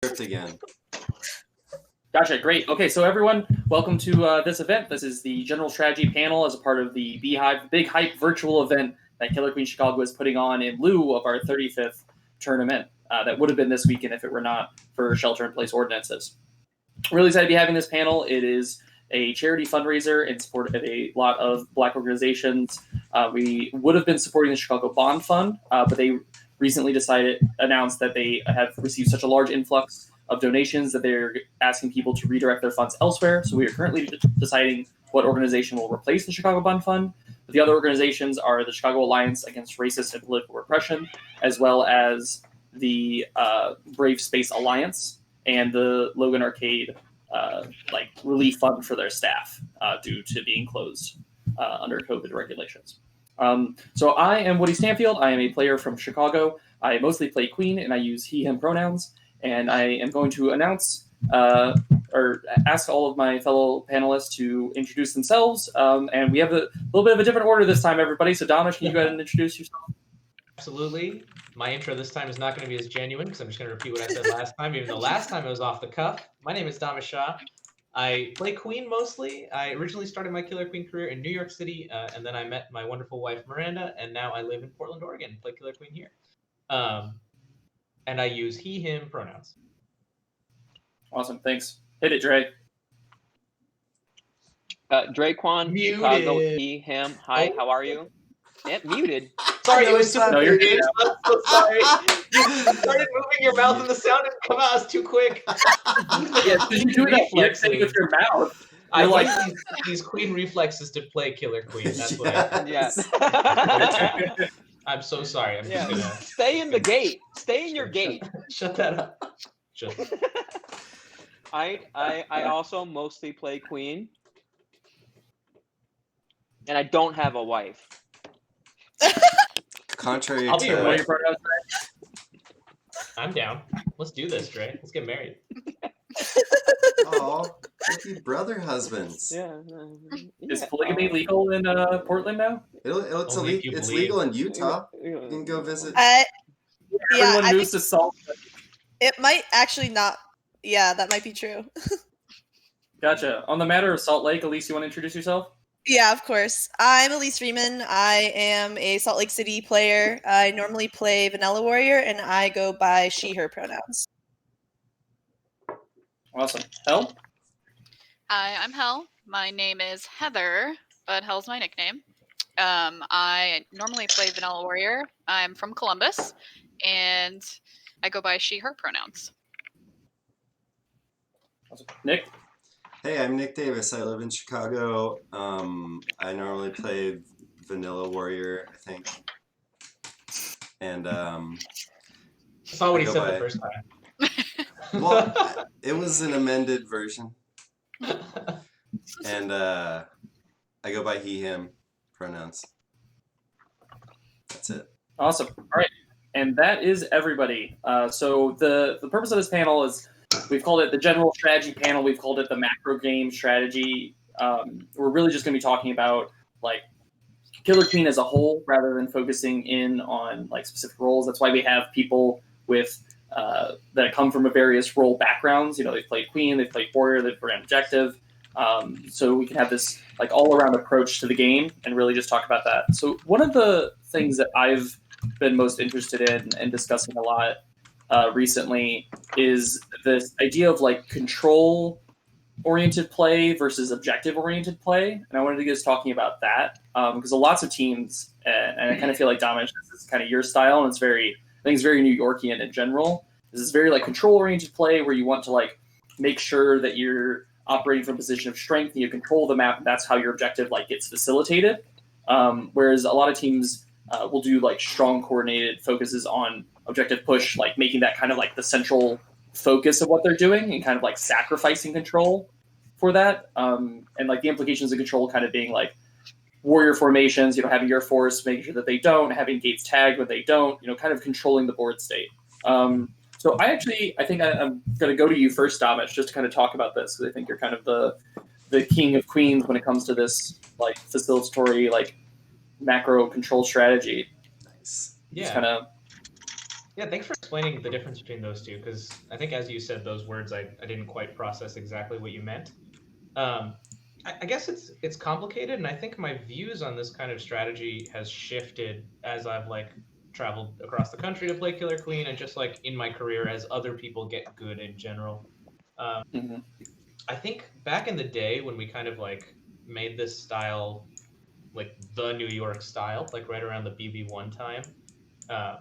Again. Gotcha, great. Okay, so everyone, welcome to this event. This is the General Strategy panel as a part of the BHVE Big Hype virtual event that Killer Queen Chicago is putting on in lieu of our 35th tournament that would have been this weekend if it were not for shelter-in-place ordinances. Really excited to be having this panel. It is a charity fundraiser in support of a lot of Black organizations. We would have been supporting the Chicago Bond Fund, but they recently announced that they have received such a large influx of donations that they're asking people to redirect their funds elsewhere. So we are currently deciding what organization will replace the Chicago Bond Fund. But the other organizations are the Chicago Alliance Against Racist and Political Repression, as well as the Brave Space Alliance and the Logan Arcade relief fund for their staff due to being closed under COVID regulations. So I am Woody Stanfield. I am a player from Chicago. I mostly play Queen, and I use he, him pronouns. And I am going to announce or ask all of my fellow panelists to introduce themselves. And we have a little bit of a different order this time, everybody. So Damish, can you go ahead and introduce yourself? Absolutely. My intro this time is not going to be as genuine because I'm just going to repeat what I said last time, even though last time it was off the cuff. My name is Damish Shah. I play Queen mostly. I originally started my Killer Queen career in New York City, and then I met my wonderful wife, Miranda, and now I live in Portland, Oregon, play Killer Queen here. And I use he, him pronouns. Awesome. Thanks. Hit it, Dre. Draquan, Chicago, he, him. Hi, how are you? Muted. Sorry, it was super no, weird. I'm so sorry. You started moving your mouth and the sound didn't come out. It's too quick. Yeah, because you do that flexing with your mouth. I like these Queen reflexes to play Killer Queen. That's what I I'm so sorry. I'm just gonna stay in the gate. Stay in your gate. Shut that up. I also mostly play Queen. And I don't have a wife. Contrary I'll be your to wife. I'm down. Let's do this, Dre. Let's get married. oh, lucky brother husbands. Yeah. Is polygamy legal in Portland now? It's legal in Utah. You can go visit. Everyone moves to Salt Lake. It might actually not. Yeah, that might be true. Gotcha. On the matter of Salt Lake, Elise, you want to introduce yourself? Yeah, of course. I'm Elise Freeman. I am a Salt Lake City player. I normally play Vanilla Warrior, and I go by she, her pronouns. Awesome. Hel? Hi, I'm Hel. My name is Heather, but Hel's my nickname. I normally play Vanilla Warrior. I'm from Columbus, and I go by she, her pronouns. Awesome. Nick? Hey, I'm Nick Davis. I live in Chicago. I normally play Vanilla Warrior, I think. And That's not what he said the first time. Well, it was an amended version. And I go by he, him pronouns. That's it. Awesome. All right. And that is everybody. So the purpose of this panel is we've called it the General Strategy panel. We've called it the Macro Game Strategy. We're really just going to be talking about like Killer Queen as a whole rather than focusing in on like specific roles. That's why we have people with that come from a various role backgrounds. You know, they've played Queen, they've played Warrior, they've ran Objective. So we can have this like all-around approach to the game and really just talk about that. So one of the things that I've been most interested in and discussing a lot recently is this idea of like control-oriented play versus objective-oriented play. And I wanted to get us talking about that because lots of teams, and I kind of feel like Damish, this is kind of your style, and I think it's very New Yorkian in general. This is very like control-oriented play where you want to like make sure that you're operating from a position of strength and you control the map. And that's how your objective like gets facilitated. Whereas a lot of teams will do like strong coordinated focuses on objective push, like making that kind of like the central focus of what they're doing and kind of like sacrificing control for that. And like the implications of control kind of being like warrior formations, you know, having your force, making sure that they don't, having gates tagged when they don't, you know, kind of controlling the board state. So I think I'm going to go to you first, Damish, just to kind of talk about this, because I think you're kind of the king of queens when it comes to this like facilitatory, like macro control strategy. Nice. Yeah. Just kind of Yeah, thanks for explaining the difference between those two, because I think as you said those words, I didn't quite process exactly what you meant. I guess it's complicated, and I think my views on this kind of strategy has shifted as I've like traveled across the country to play Killer Queen, and just like in my career as other people get good in general. Mhm. I think back in the day when we kind of like made this style like the New York style, like right around the BB1 time. Uh,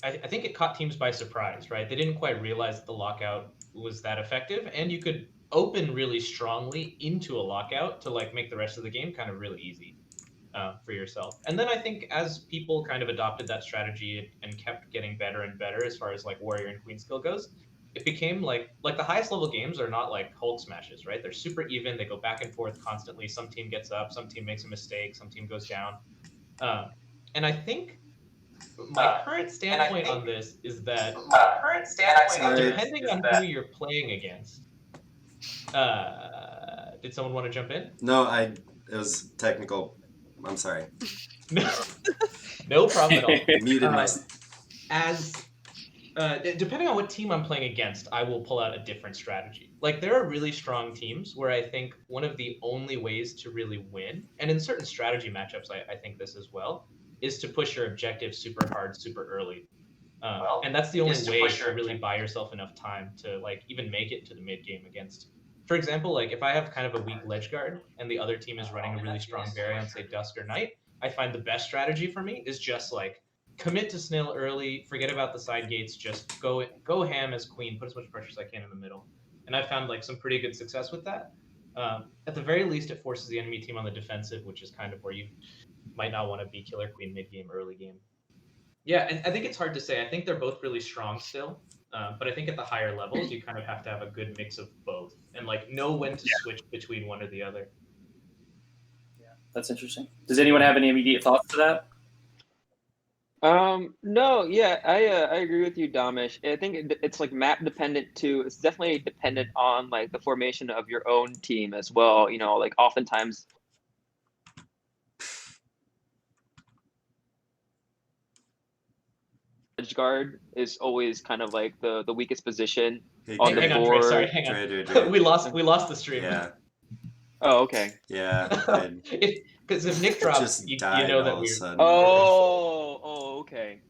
I think it caught teams by surprise, right? They didn't quite realize that the lockout was that effective, and you could open really strongly into a lockout to like make the rest of the game kind of really easy for yourself. And then I think as people kind of adopted that strategy and kept getting better and better as far as like warrior and queen skill goes, it became like the highest level games are not like Hulk smashes, right? They're super even. They go back and forth constantly. Some team gets up, some team makes a mistake, some team goes down. And I think my current standpoint on this is that depending on who you're playing against, did someone want to jump in? No, it was technical. I'm sorry. No problem at all. Muted my. Depending on what team I'm playing against, I will pull out a different strategy. Like there are really strong teams where I think one of the only ways to really win, and in certain strategy matchups, I think this as well, is to push your objective super hard, super early. And that's the only way to really buy yourself enough time to like even make it to the mid game against. For example, like if I have kind of a weak ledge guard and the other team is running a really strong berry on say Dusk or Knight, I find the best strategy for me is just like commit to snail early, forget about the side gates, just go ham as queen, put as much pressure as I can in the middle. And I've found like some pretty good success with that. At the very least, it forces the enemy team on the defensive, which is kind of where you might not want to be killer queen mid game, early game. Yeah, and I think it's hard to say. I think they're both really strong still, but I think at the higher levels, you kind of have to have a good mix of both and like know when to switch between one or the other. Yeah, that's interesting. Does anyone have any immediate thoughts to that? No, yeah, I agree with you, Damish. I think it's like map dependent too. It's definitely dependent on like the formation of your own team as well. You know, like oftentimes edge guard is always kind of like the weakest position on the Hang on, board. Trey, sorry, hang on. We lost the stream. Yeah. Oh, okay. Yeah. Because if Nick drops, you know that we're. Oh, okay.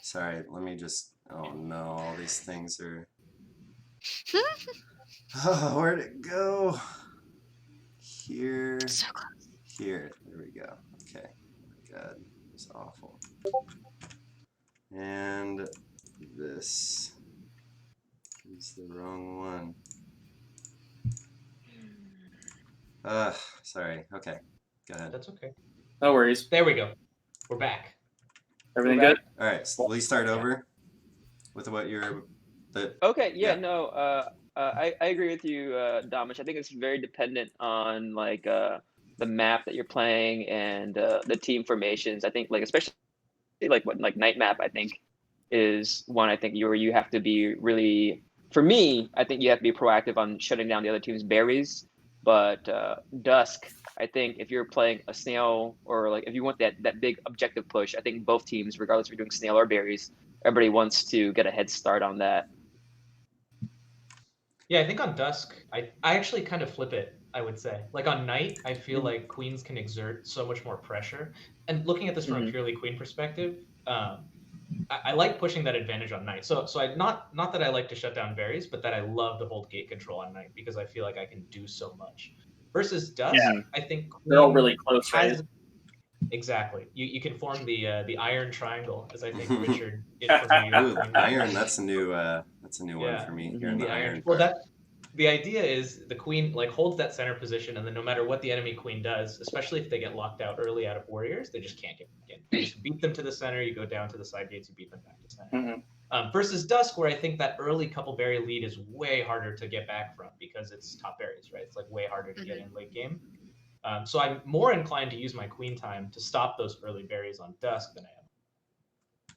Sorry, let me just. Oh no, all these things are. Oh, where'd it go? Here. So close. Here. There we go. Okay. God, it's awful. And this is the wrong one. Sorry. Okay. Go ahead. That's okay. No worries. There we go. We're back. Everything good? All right. So will you start over with what you're. Okay. Yeah. No. I agree with you, Damish. I think it's very dependent on like the map that you're playing and the team formations. I think like especially like night map. I think is one. I think you have to be really. For me, I think you have to be proactive on shutting down the other team's berries. But Dusk, I think if you're playing a snail or like if you want that big objective push, I think both teams, regardless if you're doing snail or berries, everybody wants to get a head start on that. Yeah, I think on Dusk, I actually kind of flip it, I would say. Like on Night, I feel like queens can exert so much more pressure. And looking at this from a purely queen perspective, I like pushing that advantage on Night. So I not that I like to shut down berries, but that I love to hold gate control on Night because I feel like I can do so much. Versus Dusk, I think they're all really close, right? Exactly. You can form the iron triangle, as I think Richard did for me. Ooh, iron. That's a new one for me. Here in the iron. Well, the idea is the queen like holds that center position, and then no matter what the enemy queen does, especially if they get locked out early out of warriors, they just can't get back in. You just beat them to the center. You go down to the side gates. You beat them back to center. Versus Dusk, where I think that early couple berry lead is way harder to get back from because it's top berries, right? It's like way harder to get in late game. So I'm more inclined to use my queen time to stop those early berries on Dusk than I am.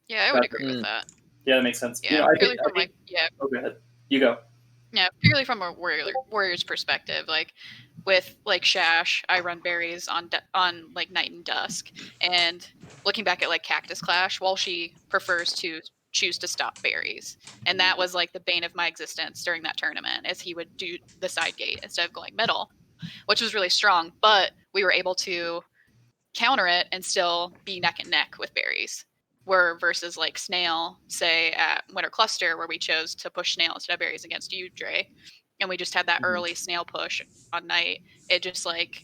Yeah, I would agree with that. Yeah, that makes sense. Yeah, you know, purely from Oh, go ahead. You go. Yeah, purely from a warrior's perspective, like with like Shash, I run berries on like Night and Dusk, and looking back at like Cactus Clash, Walshy prefers to choose to stop berries, and that was like the bane of my existence during that tournament, as he would do the side gate instead of going middle, which was really strong. But we were able to counter it and still be neck and neck with berries. Where versus like Snail, say at Winter Cluster, where we chose to push Snail instead of berries against you, Dre, and we just had that early Snail push on Night. It just like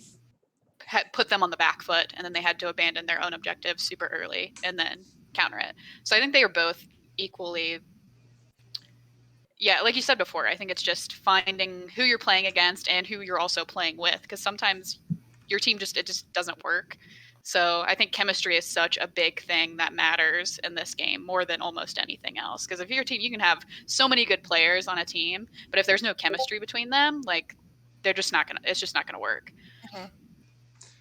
put them on the back foot, and then they had to abandon their own objectives super early and then counter it. So I think they are both equally. Yeah, like you said before, I think it's just finding who you're playing against and who you're also playing with, because sometimes your team it just doesn't work. So I think chemistry is such a big thing that matters in this game more than almost anything else. Because if you're a team, you can have so many good players on a team, but if there's no chemistry between them, like they're just not gonna. It's just not gonna work.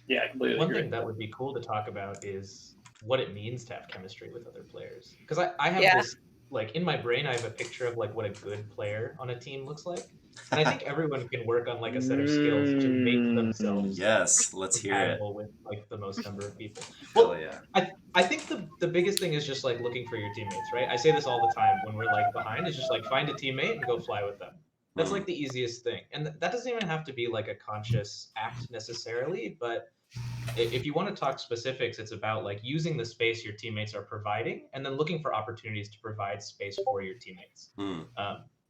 Yeah, I completely One agree. thing that would be cool to talk about is what it means to have chemistry with other players. Because I have this, like in my brain, I have a picture of like what a good player on a team looks like. And I think everyone can work on like a set of skills to make themselves Yes, let's hear it. compatible with like the most number of people. Hell yeah. I think the biggest thing is just like looking for your teammates, right? I say this all the time when we're like behind, is just like find a teammate and go fly with them. That's like the easiest thing. And that doesn't even have to be like a conscious act necessarily, but if you want to talk specifics, it's about like using the space your teammates are providing and then looking for opportunities to provide space for your teammates.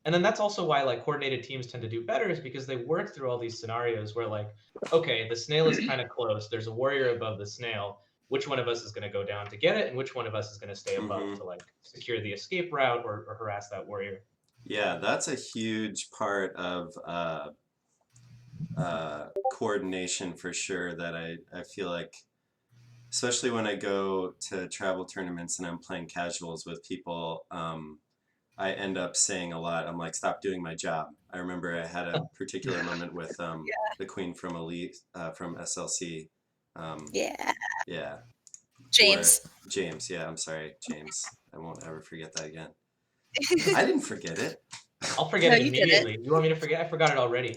And then that's also why like coordinated teams tend to do better, is because they work through all these scenarios where like, okay, the snail is kind of close. There's a warrior above the snail. Which one of us is going to go down to get it? And which one of us is going to stay above to like secure the escape route or harass that warrior? Yeah, that's a huge part of coordination for sure, that I feel like, especially when I go to travel tournaments and I'm playing casuals with people, I end up saying a lot. I'm like, stop doing my job. I remember I had a particular moment with the queen from Elite, from SLC. Yeah. James. James, yeah, I'm sorry, James. I won't ever forget that again. I didn't forget it. I'll forget No, it you immediately. You want me to forget? I forgot it already.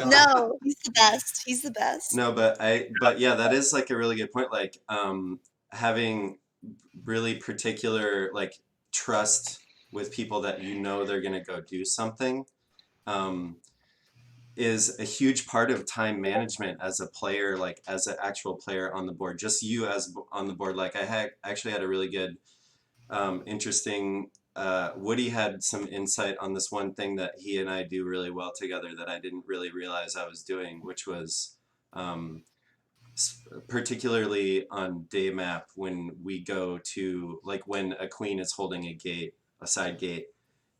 No, he's the best. He's the best. No, but yeah, that is like a really good point. Like having really particular like trust with people that you know they're gonna go do something is a huge part of time management as a player, like as an actual player on the board. Just you as on the board. Like I actually had a really good, interesting. Woody had some insight on this one thing that he and I do really well together that I didn't really realize I was doing, which was particularly on day map, when we go to, like when a queen is holding a gate, a side gate,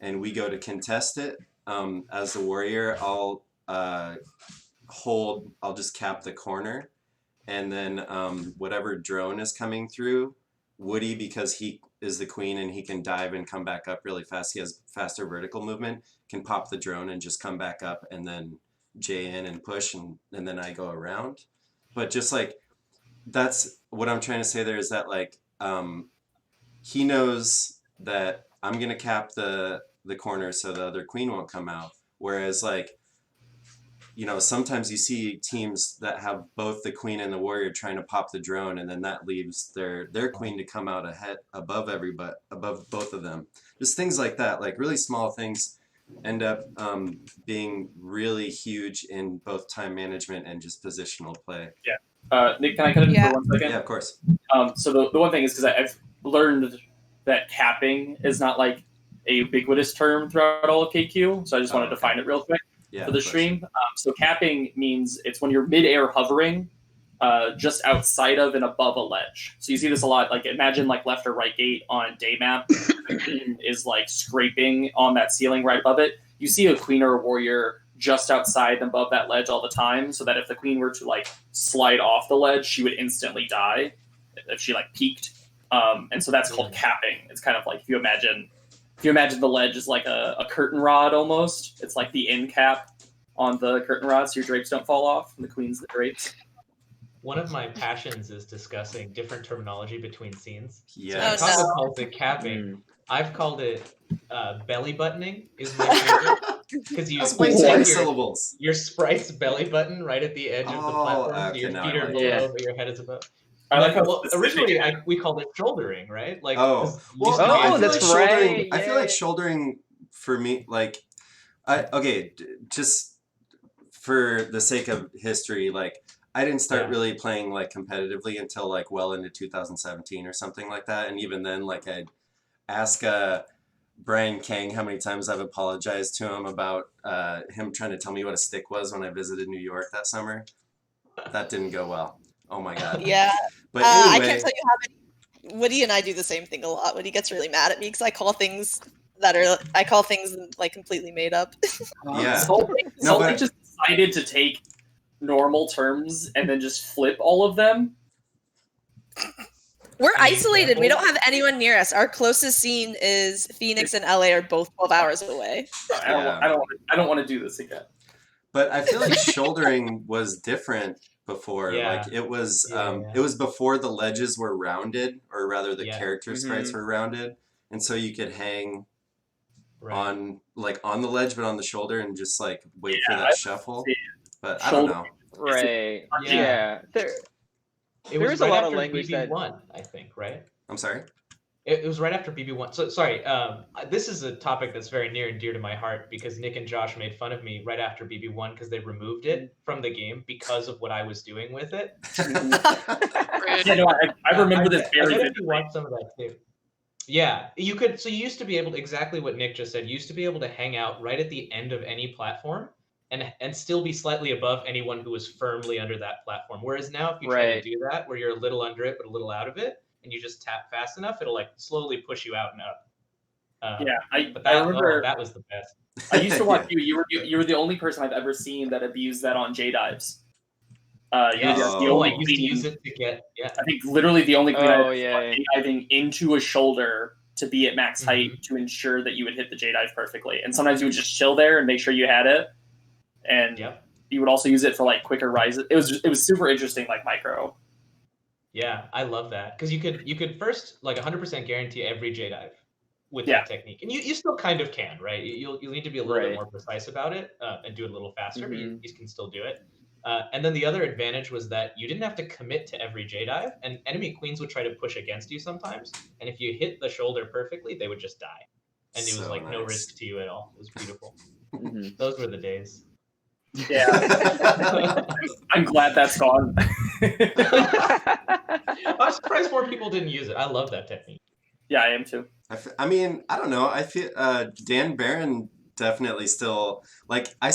and we go to contest it, as the warrior, I'll just cap the corner, and then whatever drone is coming through, Woody, because he is the queen and he can dive and come back up really fast, he has faster vertical movement, can pop the drone and just come back up, and then J in and push, and then I go around. But just like, that's what I'm trying to say there, is that like he knows that I'm gonna cap the corner so the other queen won't come out, whereas like, you know, sometimes you see teams that have both the queen and the warrior trying to pop the drone, and then that leaves their queen to come out ahead above both of them. Just things like that, like really small things, end up being really huge in both time management and just positional play. Yeah. Nick, can I cut in for 1 second? Yeah, of course. So the one thing is, because I've learned that capping is not like a ubiquitous term throughout all of KQ, so I just wanted to define it real quick for the stream. So capping means it's when you're mid-air hovering just outside of and above a ledge. So you see this a lot, like imagine like left or right gate on day map is like scraping on that ceiling right above it. You see a queen or a warrior just outside and above that ledge all the time, so that if the queen were to like slide off the ledge, she would instantly die if she like peaked. And so that's called capping. It's kind of like if you imagine the ledge is like a curtain rod almost. It's like the end cap on the curtain rod, so your drapes don't fall off, and the queen's the drapes. One of my passions is discussing different terminology between scenes. Yeah. So Taco calls it capping. I've called it belly buttoning is my favorite because you Explain stick 20 syllables. your sprite's belly button right at the edge of the Oh, platform. So okay, your now feet I are like below, it. but your head is above. I And like then, how well, specific originally it is. we called it shouldering, right? Like, Oh, 'cause you well, used to no, be I able feel to- like that's shouldering. right, I feel like yeah. shouldering for me, like, just for the sake of history, like, I didn't start Yeah. really playing like competitively until like well into 2017 or something like that, and even then, like, I'd ask Brian Kang how many times I've apologized to him about him trying to tell me what a stick was when I visited New York that summer. That didn't go well. Oh my god. Yeah. But I anyway, can't tell you how many. Woody and I do the same thing a lot. Woody gets really mad at me because I call things like completely made up. Yeah. Salt No, Lake but- just decided to take normal terms and then just flip all of them. We're Any isolated. We examples? don't have anyone near us. Our closest scene is Phoenix and LA are both 12 hours away. I don't want to do this again. But I feel like shouldering was different before. Yeah. Like it was Yeah. it was before the ledges were rounded, or rather the Yeah. character sprites Mhm. were rounded. And so you could hang Right. on the ledge but on the shoulder and just like wait for Yeah, that shuffle. see. But I don't Shoulder- know. Right. Yeah. Yeah. It There was is a right lot of after language that- BB1, I think, right? I'm sorry. It was right after BB1. So sorry. This is a topic that's very near and dear to my heart because Nick and Josh made fun of me right after BB1 because they removed it from the game because of what I was doing with it. Rude. Yeah, no, I remember this I very bet if you vividly. want some of that too. Yeah, you could. So you used to be able to, exactly what Nick just said. You used to be able to hang out right at the end of any platform and still be slightly above anyone who was firmly under that platform. Whereas now, if you try to Right. do that, where you're a little under it but a little out of it, and you just tap fast enough, it'll like slowly push you out and up. Yeah, But I that, remember that was the best. I used to watch Yeah. you were the only person I've ever seen that abused that on J dives. Yes. You're the Oh, I only used to queen, use it to get. Yeah. I think literally the only queen I Oh, ever yeah. saw diving into a shoulder to be at max height Mhm. to ensure that you would hit the J dive perfectly. And sometimes you would just chill there and make sure you had it. And Yep. you would also use it for like quicker rises. It was super interesting, like micro. Yeah, I love that because you could first like 100% guarantee every J dive with Yeah. that technique, and you still kind of can, right? You'll need to be a little bit Right. more precise about it and do it a little faster, but Mhm. you can still do it. And then the other advantage was that you didn't have to commit to every J dive, and enemy queens would try to push against you sometimes, and if you hit the shoulder perfectly, they would just die, and it was So like no nice. risk to you at all. It was beautiful. Mhm. Those were the days. Yeah, I'm glad that's gone. I'm surprised more people didn't use it. I love that technique. Yeah, I am too. I mean, I don't know. I feel Dan Barron definitely still like I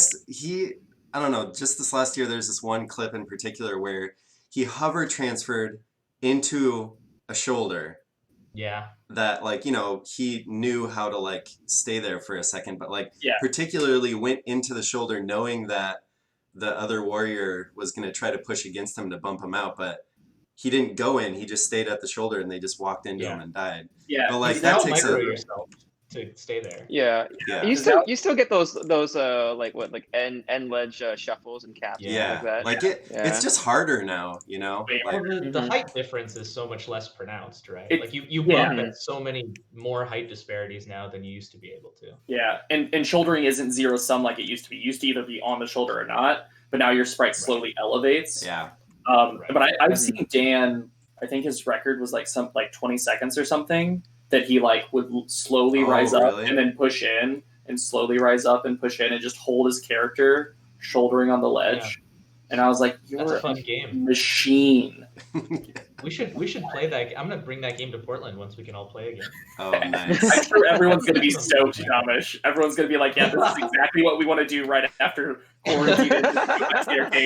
don't know. Just this last year, there's this one clip in particular where he hover transferred into a shoulder Yeah. that he knew how to like stay there for a second, but like Yeah. particularly went into the shoulder knowing that the other warrior was going to try to push against him to bump him out, but he didn't go in. He just stayed at the shoulder and they just walked into him and died. Yeah, But like You that don't takes micro a yourself to stay there. Yeah. yeah. You still get those like end ledge shuffles and caps Yeah, like that. it's Yeah. just harder now, you know. Yeah. Like, Well, the Mhm. height difference is so much less pronounced, right? It- Like you yeah. bump at so many more height disparities now than you used to be able to. Yeah, and shouldering isn't zero sum like it used to be. It used to either be on the shoulder or not, but now your sprite slowly elevates. yeah, But I've Mhm. seen Dan. I think his record was like 20 seconds or something that he like would slowly Oh, rise up really? and then push in and slowly rise up and push in and just hold his character shouldering on the ledge. And I was like, That's "You're a fun a game. machine." We should play that. I'm gonna bring that game to Portland once we can all play again. oh nice. I'm sure everyone's gonna be stoked, Damish. Everyone's gonna be like, "Yeah, this is exactly what we want to do right after quarantine."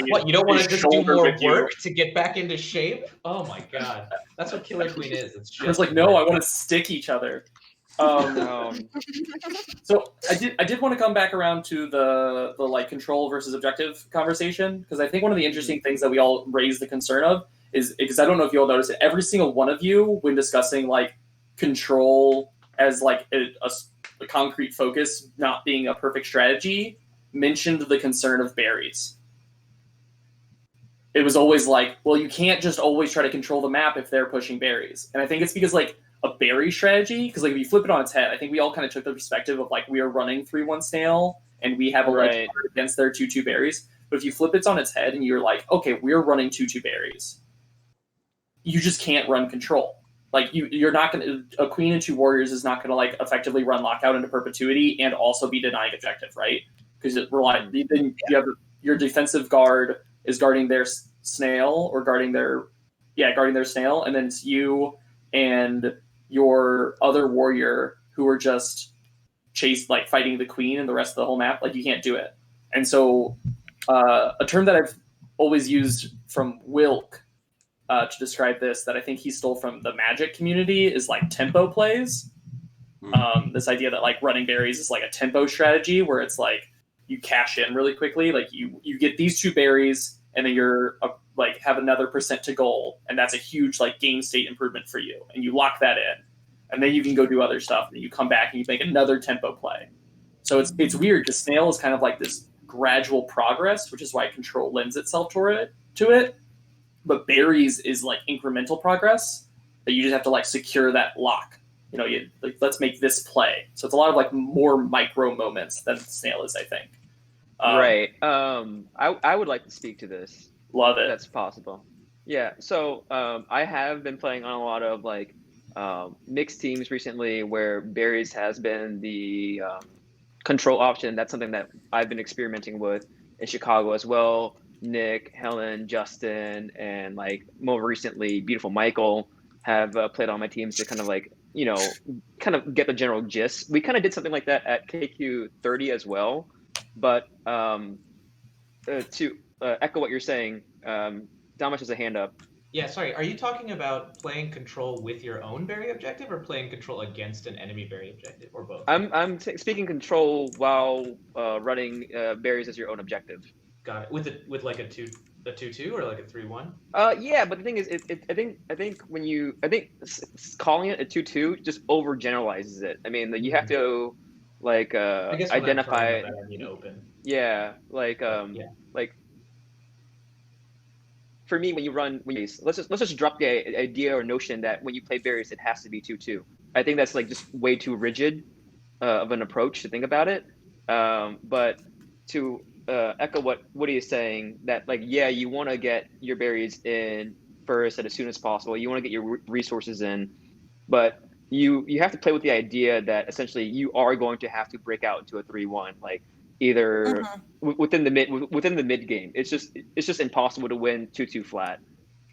What, you don't want to His just do shoulder more with you. work to get back into shape? Oh my god, that's what Killer Queen is. It's just I was like, "No, I want to stick each other." So I did want to come back around to the like control versus objective conversation, because I think one of the interesting things that we all raised the concern of is, because I don't know if you all noticed it, every single one of you, when discussing like control as like a concrete focus not being a perfect strategy, mentioned the concern of berries. It was always like, well, you can't just always try to control the map if they're pushing berries. And I think it's because like a berry strategy, because like if you flip it on its head, I think we all kind of took the perspective of like we are running 3/1 snail and we have a ledge Right. guard against their 2/2 berries. But if you flip it on its head and you're like, okay, we're running 2/2 berries, you just can't run control. Like you're not gonna, a queen and 2 warriors is not gonna like effectively run lockout into perpetuity and also be denying objective, right? Because then you have your defensive guard is guarding their snail or guarding their snail, and then it's you and your other warrior who are just like fighting the queen and the rest of the whole map. Like you can't do it. And so a term that I've always used from Wilk to describe this, that I think he stole from the Magic community, is like tempo plays. This idea that like running berries is like a tempo strategy where it's like you cash in really quickly. Like you get these 2 berries and then you're like have another percent to goal, and that's a huge like game state improvement for you, and you lock that in, and then you can go do other stuff, and you come back and you make another tempo play. So it's weird because snail is kind of like this gradual progress, which is why control lends itself to it. But berries is like incremental progress that you just have to like secure that lock. You like, let's make this play. So it's a lot of like more micro moments than snail is, I think. Right. I would like to speak to this. Love it. That's possible. Yeah. So I have been playing on a lot of like mixed teams recently where berries has been the control option. That's something that I've been experimenting with in Chicago as well. Nick, Helen, Justin, and like more recently, Beautiful Michael have played on my teams to kind of like, kind of get the general gist. We kind of did something like that at KQ30 as well. But to echo what you're saying, Damash has a hand up. Yeah, sorry. Are you talking about playing control with your own berry objective or playing control against an enemy berry objective, or both? I'm speaking control while running berries as your own objective. Got it. With like a 2/2 or like a 3/1? Yeah, but the thing is, I think calling it a 2/2 just overgeneralizes it. I mean, you have to like I guess identify. I mean open. Yeah, like like for me, when you let's just drop the idea or notion that when you play berries, it has to be 2/2. I think that's like just way too rigid of an approach to think about it. But to echo what Woody is saying, that like, yeah, you want to get your berries in first as soon as possible. You want to get your resources in, but you have to play with the idea that essentially you are going to have to break out into a 3/1, like either within the mid game. It's just impossible to win 2/2 flat.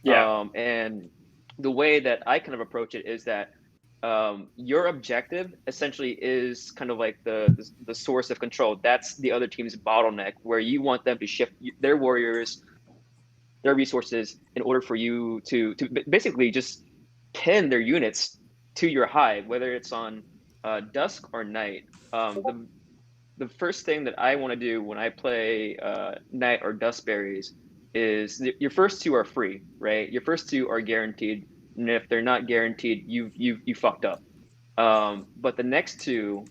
Yeah. And the way that I kind of approach it is that your objective essentially is kind of like the source of control. That's the other team's bottleneck, where you want them to shift their warriors, their resources, in order for you to basically just pin their units to your hive, whether it's on dusk or night. The first thing that I want to do when I play night or dusk berries is your first 2 are free, right? Your first 2 are guaranteed. And if they're not guaranteed, you fucked up. But the next 2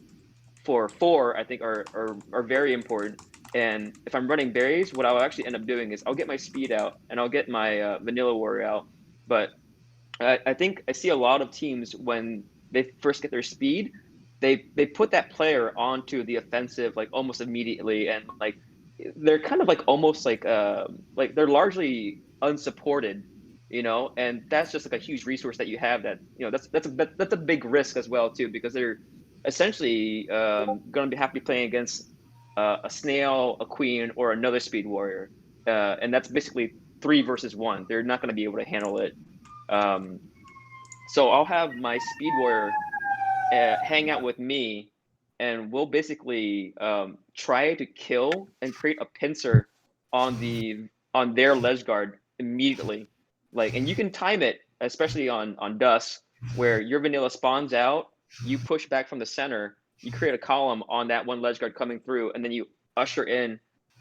for 4, I think are very important. And if I'm running berries, what I'll actually end up doing is I'll get my speed out and I'll get my vanilla warrior out. But I think I see a lot of teams when they first get their speed, they put that player onto the offensive like almost immediately, and like they're kind of like almost like they're largely unsupported. And that's just like a huge resource that you have that, that's a big risk as well too, because they're essentially going to have to be playing against a snail, a queen, or another speed warrior. And that's basically 3 versus 1. They're not going to be able to handle it. So I'll have my speed warrior hang out with me, and we'll basically try to kill and create a pincer on their ledge guard immediately. And you can time it, especially on Dust, where your vanilla spawns out, you push back from the center, you create a column on that one ledge guard coming through, and then you usher in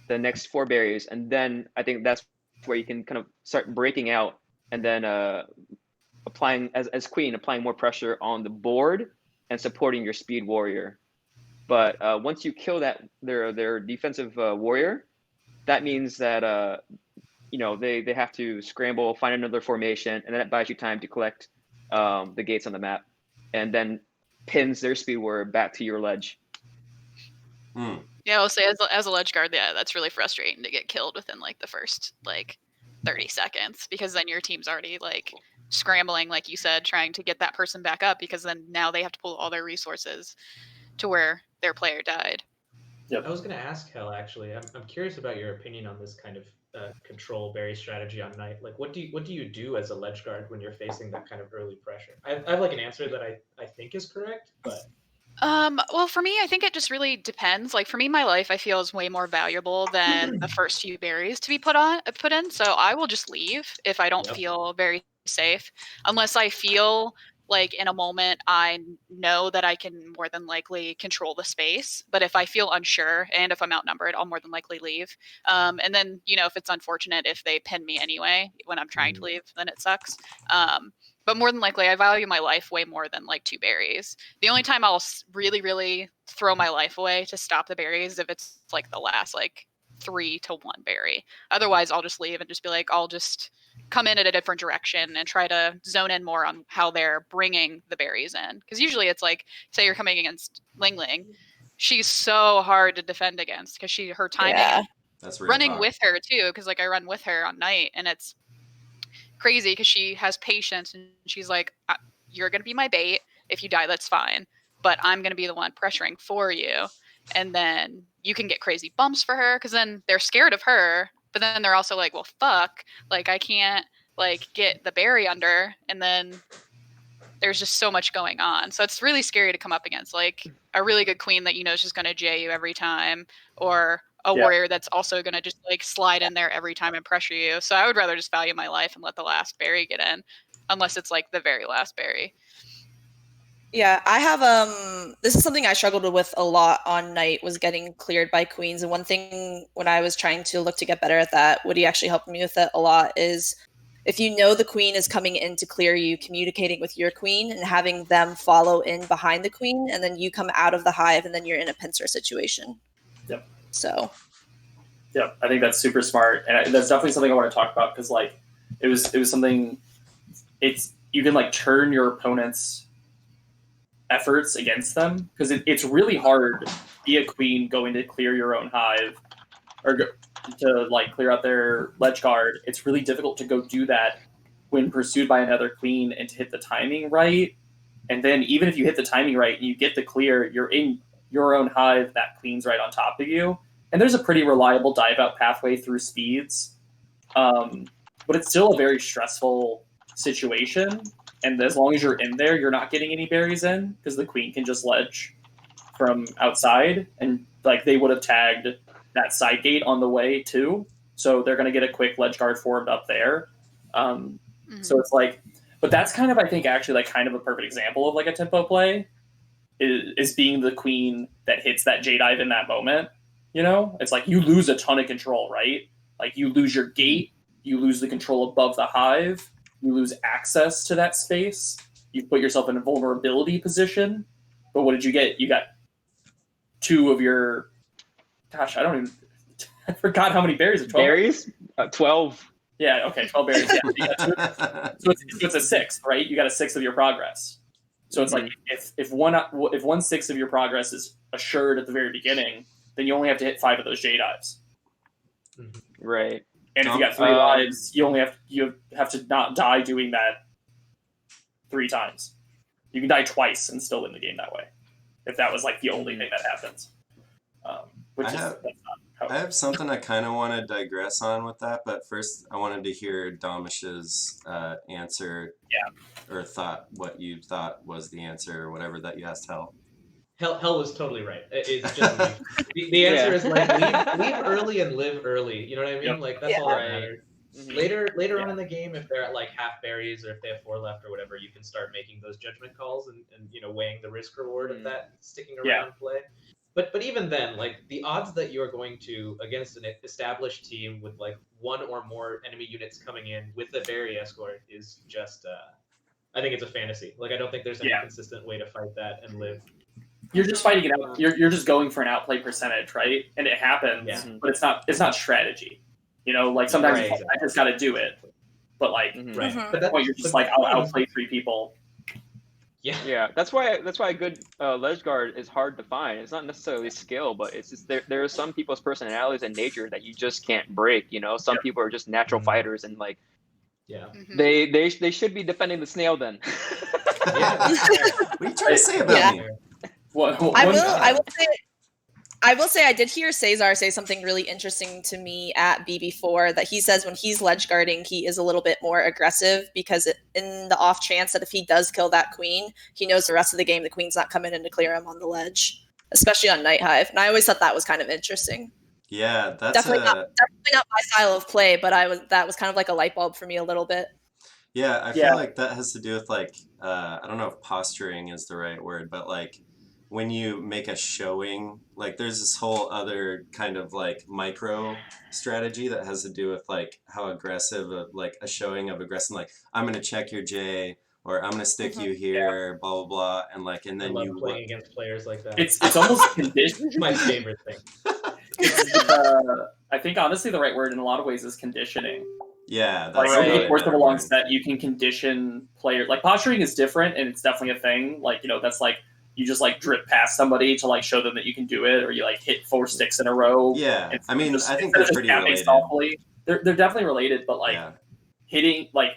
the next 4 berries. And then I think that's where you can kind of start breaking out, and then applying as queen, applying more pressure on the board and supporting your speed warrior. But once you kill their defensive warrior, that means that they have to scramble, find another formation, and then that buys you time to collect the gates on the map. and then pins their speed warrior back to your ledge. Yeah, I'll say as a ledge guard, yeah, that's really frustrating to get killed within like the first like 30 seconds, because then your team's already like scrambling, like you said, trying to get that person back up, because then now they have to pull all their resources to where their player died. I was going to ask Hel, actually. I'm curious about your opinion on this kind of control berry strategy on night. Like, what do you do as a ledge guard when you're facing that kind of early pressure? I have like an answer that I think is correct, but Well, for me, I think it just really depends. Like for me, my life I feel is way more valuable than the first few berries to be put in. So I will just leave if I don't feel very safe, unless I feel like in a moment I know that I can more than likely control the space. But if I feel unsure and if I'm outnumbered, I'll more than likely leave. And then, you know, if it's unfortunate if they pin me anyway when I'm trying to leave, then it sucks. But more than likely, I value my life way more than like 2 berries. The only time I'll really, really throw my life away to stop the berries if it's like the last like 3 to 1 berry. Otherwise, I'll just leave and just be like, I'll just come in at a different direction and try to zone in more on how they're bringing the berries in. Because usually it's like, say you're coming against Ling Ling, she's so hard to defend against because her timing, Yeah. That's real running hard. with her too. Because like I run with her on night, and it's crazy because she has patience and she's like, you're going to be my bait. If you die, that's fine. But I'm going to be the one pressuring for you. And then you can get crazy bumps for her because then they're scared of her. But then they're also like, well, fuck. Like, I can't, like, get the berry under. And then there's just so much going on. So it's really scary to come up against, like, a really good queen that you know she's going to J you every time, or a warrior that's also going to just, like, slide in there every time and pressure you. So I would rather just value my life and let the last berry get in, unless it's, like, the very last berry. Yeah, I have this is something I struggled with a lot on night, was getting cleared by queens. And one thing when I was trying to look to get better at that, Woody actually helped me with it a lot, is if you know the queen is coming in to clear you, communicating with your queen and having them follow in behind the queen, and then you come out of the hive and then you're in a pincer situation. Yep. So Yep, I think that's super smart, and that's definitely something I want to talk about, because like it was something. You can like turn your opponent's efforts against them, because it's really hard to be a queen going to clear your own hive or to like clear out their ledge guard. It's really difficult to go do that when pursued by another queen and to hit the timing right. And then even if you hit the timing right and you get the clear, you're in your own hive, that queen's right on top of you. And there's a pretty reliable dive out pathway through speeds. But it's still a very stressful situation. And as long as you're in there, you're not getting any berries in, because the queen can just ledge from outside. And like they would have tagged that side gate on the way too. So they're going to get a quick ledge guard formed up there. So it's like, but that's kind of, I think, actually like kind of a perfect example of like a tempo play is being the queen that hits that J dive in that moment. You know, it's like you lose a ton of control, right? Like you lose your gate, you lose the control above the hive, you lose access to that space. You put yourself in a vulnerability position. But what did you get? You got 2 of your, gosh, I forgot how many berries. 12? Berries? 12. Yeah, okay, 12 berries. Yeah. So it's a 6, right? You got a 6 of your progress. So it's like if 1/6 of your progress is assured at the very beginning, then you only have to hit 5 of those J dives. Right. And if you got 3 lives, you have to not die doing that 3 times. You can die twice and still win the game that way, if that was like the only thing that happens. I have something I kind of want to digress on with that, but first I wanted to hear Damish's answer, or thought, what you thought was the answer, or whatever that you asked Hel. Hel was totally right. It's just the answer is like leave early and live early. You know what I mean? Yep. Like that's all that Right. matters. Mhm. Later on in the game, if they're at like half berries or if they have 4 left or whatever, you can start making those judgment calls and you know, weighing the risk reward of that sticking around play. But even then, like the odds that you're going to against an established team with like 1 or more enemy units coming in with a berry escort is just I think it's a fantasy. Like I don't think there's any consistent way to fight that and live. You're just fighting it out. You're just going for an outplay percentage, right? And it happens, but it's not strategy. You know, like sometimes it's like, I just got to do it. But like, Right. But you're just like, I'll outplay 3 people. Yeah, that's why a good ledge guard is hard to find. It's not necessarily skill, but it's just there are some people's personalities and nature that you just can't break. You know, some people are just natural fighters, and like Yeah. Mhm. they should be defending the snail then. Yeah. That's fair. What are you trying to say about Yeah. me? I will say I did hear Cesar say something really interesting to me at BB4 that he says when he's ledge guarding, he is a little bit more aggressive because in the off chance that if he does kill that queen, he knows the rest of the game the queen's not coming in to clear him on the ledge, especially on Night Hive. And I always thought that was kind of interesting. Yeah, that's Definitely not my style of play, but that was kind of like a light bulb for me a little bit. Yeah, I feel like that has to do with like I don't know if posturing is the right word, but like when you make a showing, like there's this whole other kind of like micro strategy that has to do with like how aggressive like a showing of aggression, like I'm gonna check your J or I'm gonna stick you here, blah blah blah, and like and I then love you playing against players like that. It's almost conditioned. It's my favorite thing. I think honestly the right word in a lot of ways is conditioning. Yeah, that's Like over the really course of a better long word. set, you can condition players. Like posturing is different, and it's definitely a thing. Like that's like you just like drip past somebody to like show them that you can do it, or you like hit 4 sticks in a row. Yeah, I mean, I think instead they're of just pretty tapping related. softly. They're definitely related, but like Yeah, hitting like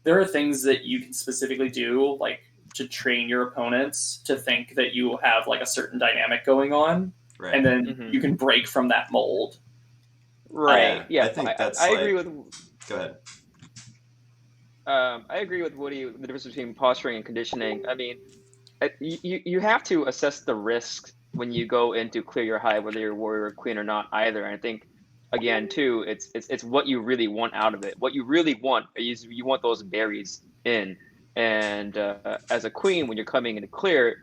there are things that you can specifically do like to train your opponents to think that you have like a certain dynamic going on, right. and then you can break from that mold. Right. Yeah, Yeah. I think that's I like. agree with. Go ahead. I agree with Woody. The difference between posturing and conditioning. I mean, you have to assess the risk when you go into clear your hive, whether you're warrior or queen or not either. And I think again too, it's what you really want out of it. What you really want is you want those berries in. And as a queen, when you're coming into clear,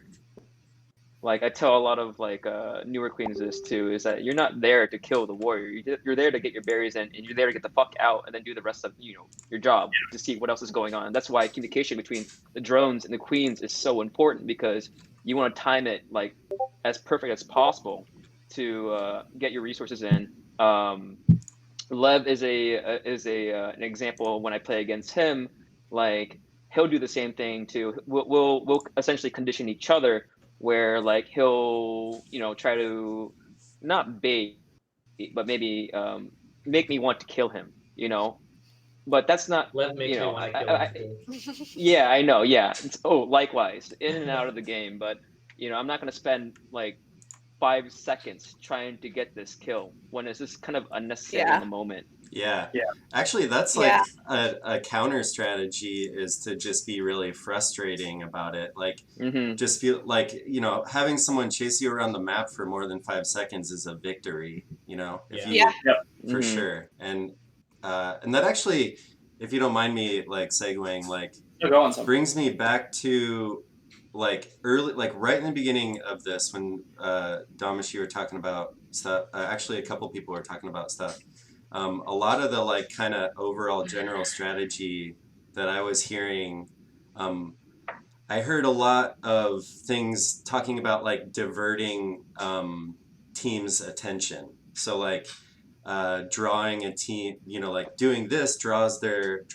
like I tell a lot of like newer queens this too, is that you're not there to kill the warrior. You're there to get your berries in, and you're there to get the fuck out, and then do the rest of your job to see what else is going on. And that's why communication between the drones and the queens is so important, because you want to time it like as perfect as possible to get your resources in. Lev is an example. When I play against him, like he'll do the same thing too. We'll essentially condition each other, where like he'll try to not bait, but maybe make me want to kill him. But that's not. Lev makes me want to kill him too. Yeah, I know. Yeah. Likewise, in and out of the game. But I'm not going to spend like 5 seconds trying to get this kill when it's just kind of unnecessary in the moment. Yeah. Yeah. Actually, that's like a counter strategy is to just be really frustrating about it. Like, just feel like, having someone chase you around the map for more than 5 seconds is a victory, for sure. And that actually, if you don't mind me like segueing, like brings me back to like early, like right in the beginning of this when Damish, you were talking about stuff. Actually, a couple people were talking about stuff. A lot of the like kind of overall general strategy that I was hearing, I heard a lot of things talking about like diverting teams' attention. So like drawing a team, like doing this draws their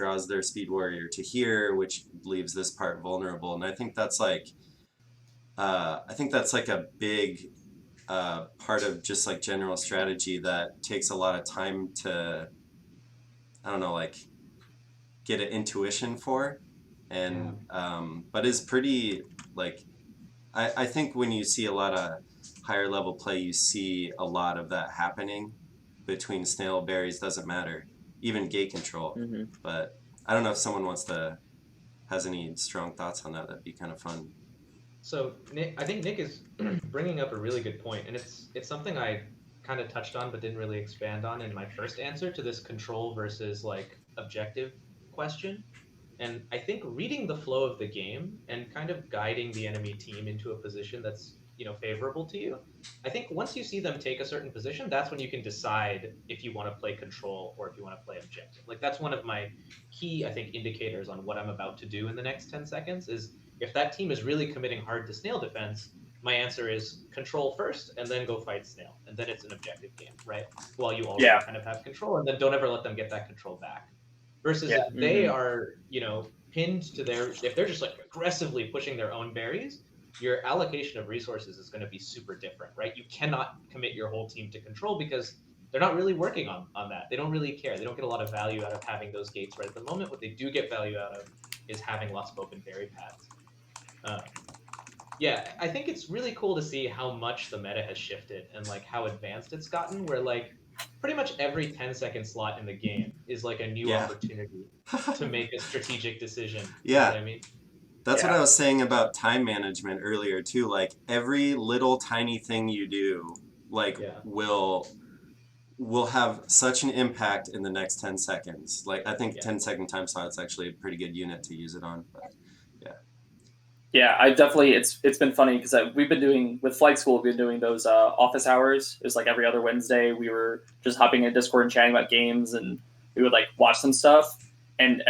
speed warrior to here, which leaves this part vulnerable. And I think that's like a big part of just like general strategy that takes a lot of time to, I don't know, like get an intuition for, and but is pretty like I think when you see a lot of higher level play, you see a lot of that happening between snail berries, doesn't matter, even gate control. But I don't know if someone has any strong thoughts on that. That'd be kind of fun. So I think Nick is bringing up a really good point, and it's something I kind of touched on but didn't really expand on in my first answer to this control versus like objective question. And I think reading the flow of the game and kind of guiding the enemy team into a position that's favorable to you. I think once you see them take a certain position, that's when you can decide if you want to play control or if you want to play objective. Like that's one of my key, I think, indicators on what I'm about to do in the next 10 seconds is if that team is really committing hard to snail defense, my answer is control first and then go fight snail. And then it's an objective game, right? While you also kind of have control, and then don't ever let them get that control back. Versus if they are, pinned to if they're just like aggressively pushing their own berries, your allocation of resources is going to be super different, right? You cannot commit your whole team to control because they're not really working on that. They don't really care. They don't get a lot of value out of having those gates right at the moment. What they do get value out of is having lots of open berry paths. Yeah, I think it's really cool to see how much the meta has shifted and like how advanced it's gotten, where like pretty much every 10-second slot in the game is like a new opportunity to make a strategic decision. You know what I mean? That's what I was saying about time management earlier too. Like every little tiny thing you do, like will have such an impact in the next 10 seconds. Like I think 10-second time slot is actually a pretty good unit to use it on. But yeah, I definitely it's been funny because we've been doing with flight school. We've been doing those office hours. It was like every other Wednesday. We were just hopping in Discord and chatting about games, and we would like watch some stuff. And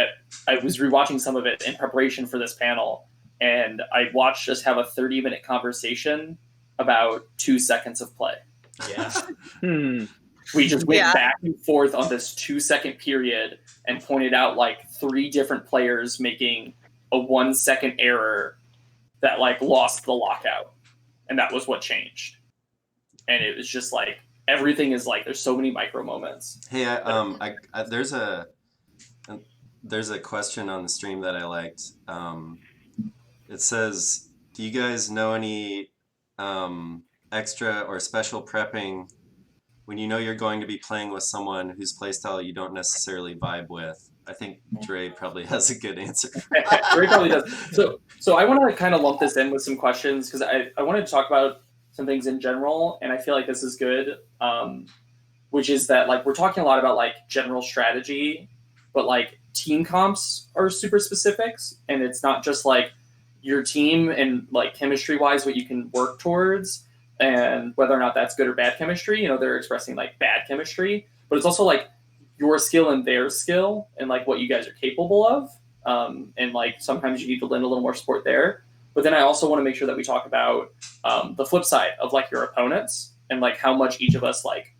I was rewatching some of it in preparation for this panel, and I watched us have a 30-minute conversation about 2 seconds of play. Yeah. We just went back and forth on this 2-second period and pointed out like 3 different players making a 1-second error that like lost the lockout, and that was what changed. And it was just like everything is like there's so many micro moments. Hey, there's a question on the stream that I liked. It says, do you guys know any extra or special prepping when you know you're going to be playing with someone whose playstyle you don't necessarily vibe with? I think Dre probably has a good answer. Dre probably does. So I want to kind of lump this in with some questions because I wanted to talk about some things in general, and I feel like this is good, which is that like we're talking a lot about like general strategy, but like team comps are super specifics, and it's not just like your team and like chemistry-wise what you can work towards and whether or not that's good or bad chemistry. You know, they're expressing like bad chemistry, but it's also like your skill and their skill and like what you guys are capable of. And like sometimes you need to lend a little more support there. But then I also want to make sure that we talk about the flip side of like your opponents and like how much each of us like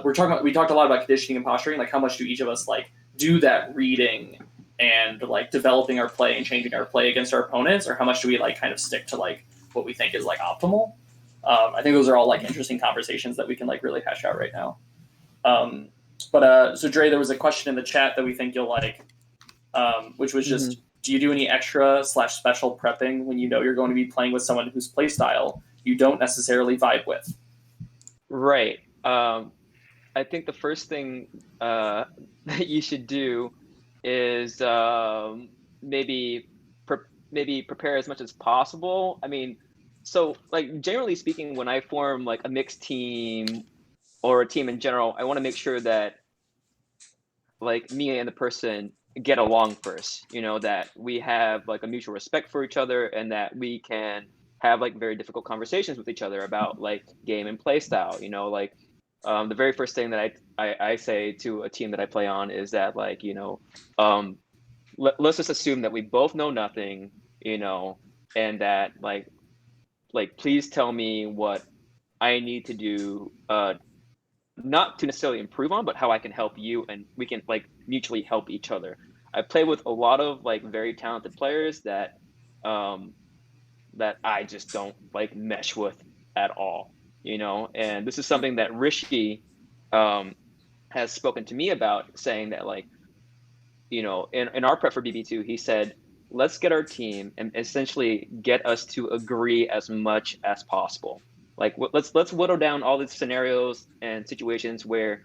we talked a lot about conditioning and posturing, like how much do each of us like do that reading and like developing our play and changing our play against our opponents, or how much do we like kind of stick to like what we think is like optimal. I think those are all like interesting conversations that we can like really hash out right now. So Dre, there was a question in the chat that we think you'll like, which was just, do you do any extra / special prepping when you know you're going to be playing with someone whose play style you don't necessarily vibe with? Right. I think the first thing that you should do is maybe prepare as much as possible. I mean, so like generally speaking, when I form like a mixed team or a team in general, I want to make sure that like me and the person get along first, you know, that we have like a mutual respect for each other and that we can have like very difficult conversations with each other about like game and play style, you know, like the very first thing that I say to a team that I play on is that like, you know, let's just assume that we both know nothing, you know, and that like please tell me what I need to do, not to necessarily improve on, but how I can help you, and we can like mutually help each other. I play with a lot of like very talented players that that I just don't like mesh with at all, you know. And this is something that Rishi has spoken to me about, saying that like, you know, in our prep for BB2, he said, let's get our team and essentially get us to agree as much as possible. Like let's whittle down all the scenarios and situations where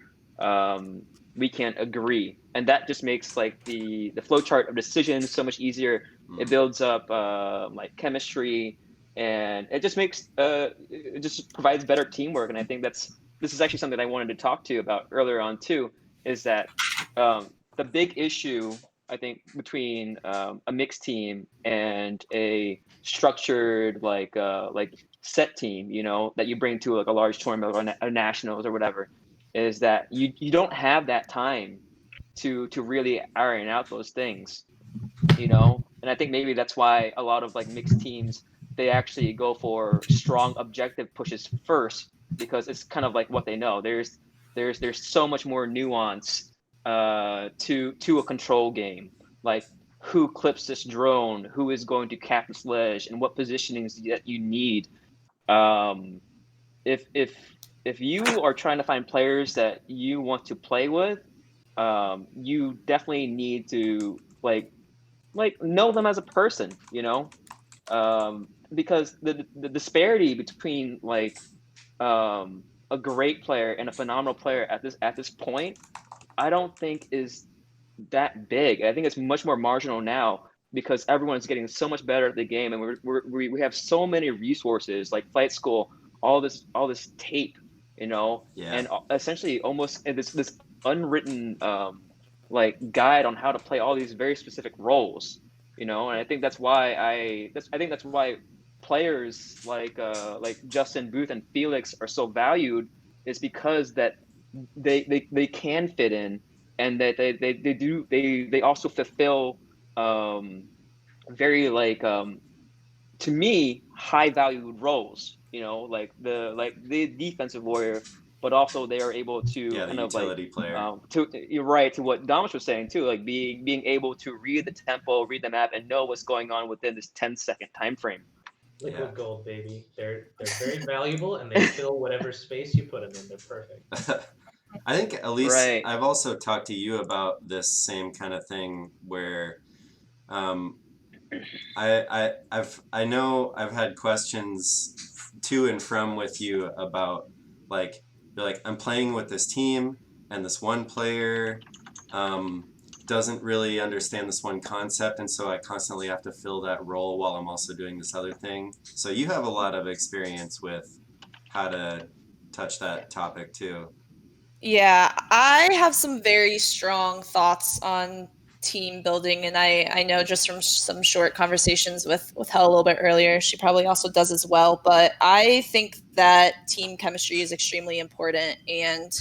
we can agree, and that just makes like the flow chart of decisions so much easier. It builds up like chemistry, and it just makes it just provides better teamwork. And I think this is actually something I wanted to talk to you about earlier on too, is that the big issue I think between a mixed team and a structured like set team, you know, that you bring to like a large tournament or a nationals or whatever, is that you don't have that time to really iron out those things, you know. And I think maybe that's why a lot of like mixed teams, they actually go for strong objective pushes first, because it's kind of like what they know. There's so much more nuance to a control game. Like who clips this drone, who is going to cap this ledge, and what positionings that you need. If you are trying to find players that you want to play with, you definitely need to like know them as a person, because the disparity between a great player and a phenomenal player at this point, I don't think is that big. I think it's much more marginal now because everyone's getting so much better at the game, and we have so many resources like Flight School, all this tape, Yeah. and essentially almost this unwritten guide on how to play all these very specific roles, and I think that's why players like Justin Booth and Felix are so valued, is because that they can fit in, and that they also fulfill very to me high valued roles, like the defensive warrior, but also they are able to Yeah, the kind of utility player. you're right, to what Domish was saying too, like being able to read the tempo, read the map, and know what's going on within this 10-second time frame. Liquid Yeah. gold, baby. They're very valuable, and they fill whatever space you put them in. They're perfect. I think, Elise, Right. I've also talked to you about this same kind of thing where I know I've had questions to and from with you about you're like, I'm playing with this team and this one player doesn't really understand this one concept, and so I constantly have to fill that role while I'm also doing this other thing. So you have a lot of experience with how to touch that topic too. Yeah, I have some very strong thoughts on team building, and I know just from some short conversations with Hel a little bit earlier, she probably also does as well. But I think that team chemistry is extremely important, and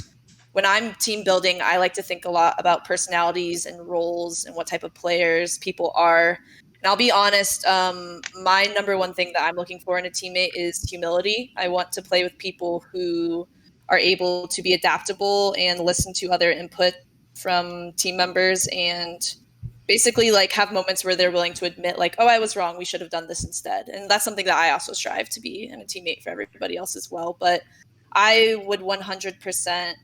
when I'm team building, I like to think a lot about personalities and roles and what type of players people are. And I'll be honest, my number one thing that I'm looking for in a teammate is humility. I want to play with people who are able to be adaptable and listen to other input from team members, and basically have moments where they're willing to admit oh, I was wrong, we should have done this instead. And that's something that I also strive to be in a teammate for everybody else as well. But I would 100%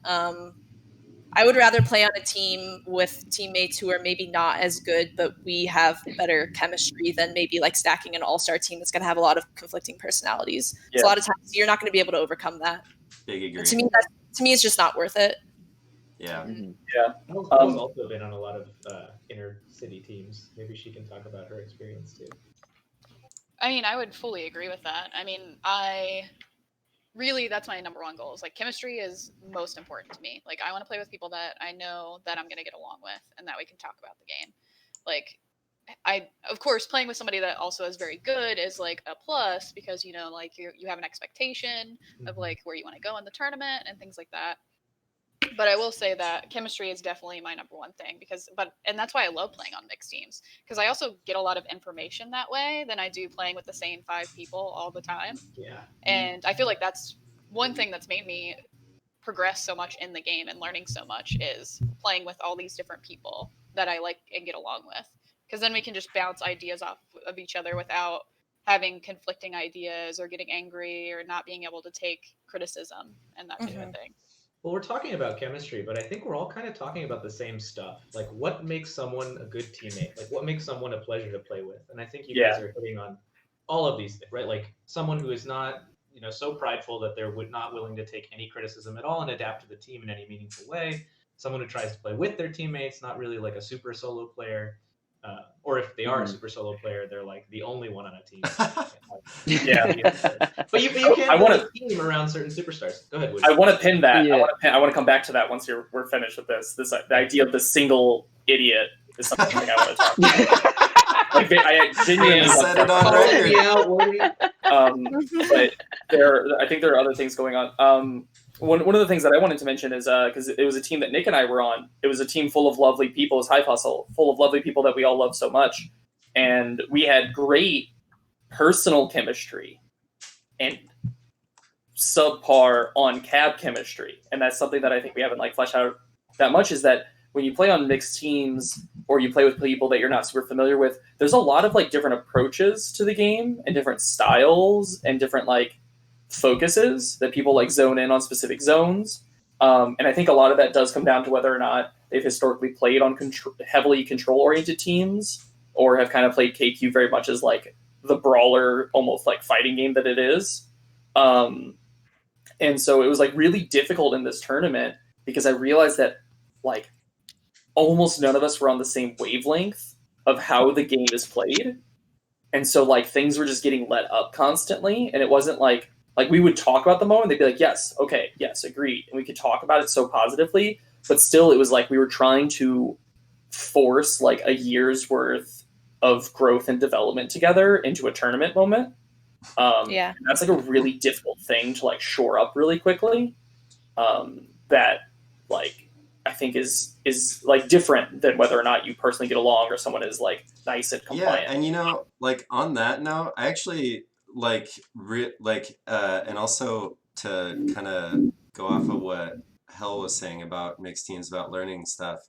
I would rather play on a team with teammates who are maybe not as good, but we have better chemistry, than maybe stacking an all-star team that's going to have a lot of conflicting personalities. Yeah. So a lot of times you're not going to be able to overcome that. Big agree. And to me, it's just not worth it. Yeah. Yeah. Hel's also been on a lot of inner city teams. Maybe she can talk about her experience too. I mean, I would fully agree with that. I mean, really, that's my number one goal, is chemistry is most important to me. I want to play with people that I know that I'm going to get along with and that we can talk about the game. Of course, playing with somebody that also is very good is a plus, because you have an expectation of where you want to go in the tournament and things like that. But I will say that chemistry is definitely my number one thing, and that's why I love playing on mixed teams, because I also get a lot of information that way than I do playing with the same 5 people all the time. Yeah. And I feel like that's one thing that's made me progress so much in the game and learning so much, is playing with all these different people that I like and get along with, because then we can just bounce ideas off of each other without having conflicting ideas or getting angry or not being able to take criticism and that type of thing. Well, we're talking about chemistry, but I think we're all kind of talking about the same stuff. What makes someone a good teammate? What makes someone a pleasure to play with? And I think you guys are hitting on all of these things, right? Someone who is not, so prideful that they're not willing to take any criticism at all and adapt to the team in any meaningful way. Someone who tries to play with their teammates, not really a super solo player. Or if they are a super solo player, they're the only one on a team. Yeah. But you can't build a team around certain superstars. Go ahead, Woody. I want to pin that. Yeah. I want to come back to that once we're finished with this. The idea of the single idiot is something I want to talk about. I genuinely said it on record. But I think there are other things going on. One of the things that I wanted to mention is because it was a team that Nick and I were on. It was a team full of lovely people. It was High Fossil, full of lovely people that we all love so much, and we had great personal chemistry and subpar on cab chemistry. And that's something that I think we haven't fleshed out that much, is that when you play on mixed teams, or you play with people that you're not super familiar with, there's a lot of like different approaches to the game and different styles and different like focuses that people like zone in on specific zones. And I think a lot of that does come down to whether or not they've historically played on heavily control-oriented teams, or have kind of played KQ very much as like the brawler, almost like fighting game that it is. And so it was like really difficult in this tournament because I realized that like almost none of us were on the same wavelength of how the game is played. And so like things were just getting let up constantly. And it wasn't like we would talk about the moment, they'd be like, yes, okay, yes, agreed. And we could talk about it so positively, but still it was like we were trying to force like a year's worth of growth and development together into a tournament moment. Yeah. And that's like a really difficult thing to like shore up really quickly. That like I think is like different than whether or not you personally get along or someone is like nice and compliant. Yeah, and you know, like on that note, I actually like and also to kind of go off of what Hell was saying about mixed teams, about learning stuff,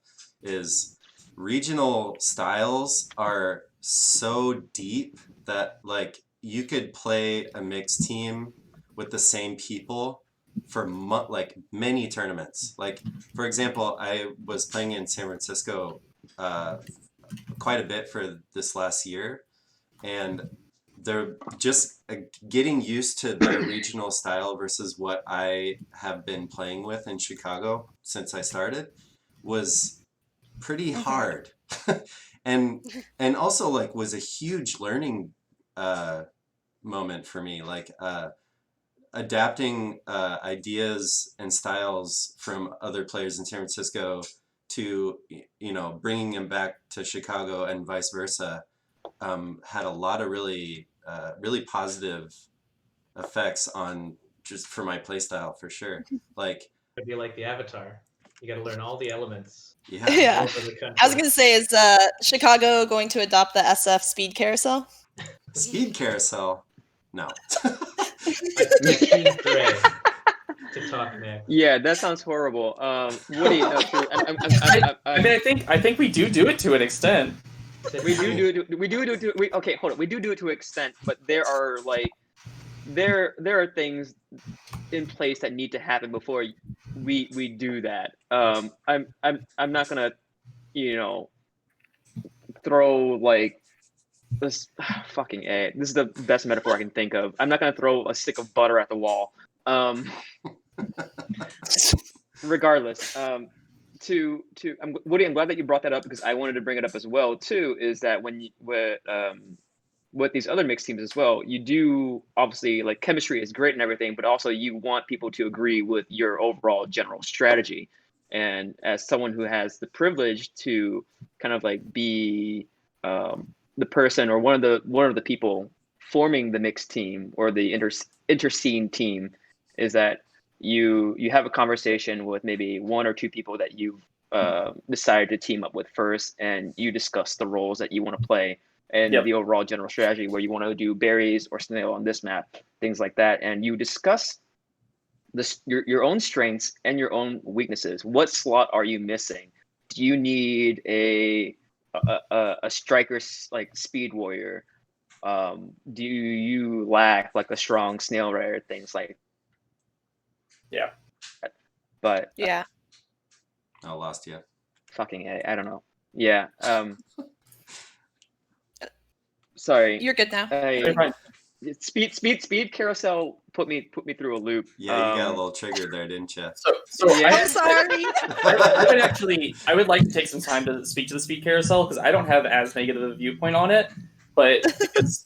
is regional styles are so deep that like you could play a mixed team with the same people for like many tournaments. Like for example, I was playing in San Francisco quite a bit for this last year, and they're just getting used to their regional style versus what I have been playing with in Chicago since I started was pretty hard. and also like was a huge learning moment for me, like adapting ideas and styles from other players in San Francisco to, you know, bringing them back to Chicago and vice versa, had a lot of really positive effects on just for my playstyle for sure. Like It'd be like the Avatar. You got to learn all the elements. yeah. Yeah. Over the country. I was gonna say, is Chicago going to adopt the SF speed carousel? Speed carousel, no. Choose Dre to talk next. Yeah, that sounds horrible. Woody, no, true. I mean, I think we do it to an extent. We do it. Okay, hold on. We do it to an extent, but there are like there are things in place that need to happen before we do that. I'm not gonna, you know, throw like this fucking A. This is the best metaphor I can think of. I'm not gonna throw a stick of butter at the wall. Regardless, Woody, I'm glad that you brought that up because I wanted to bring it up as well too. Is that when you with these other mixed teams as well, you do obviously like chemistry is great and everything, but also you want people to agree with your overall general strategy. And as someone who has the privilege to kind of like be the person or one of the people forming the mixed team or the interscene team, is that you have a conversation with maybe one or two people that you've decided to team up with first, and you discuss the roles that you want to play and the overall general strategy, where you want to do berries or snail on this map, things like that, and you discuss your own strengths and your own weaknesses. What slot are you missing? Do you need a striker like speed warrior? Do you lack like a strong snail rider? Things like yeah. But Yeah. I lost you. Fucking A, I don't know. Yeah. Sorry. You're good now. Speed carousel put me through a loop. Yeah, you got a little triggered there, didn't you? So Yeah. I'm sorry. I would like to take some time to speak to the speed carousel because I don't have as negative a viewpoint on it, but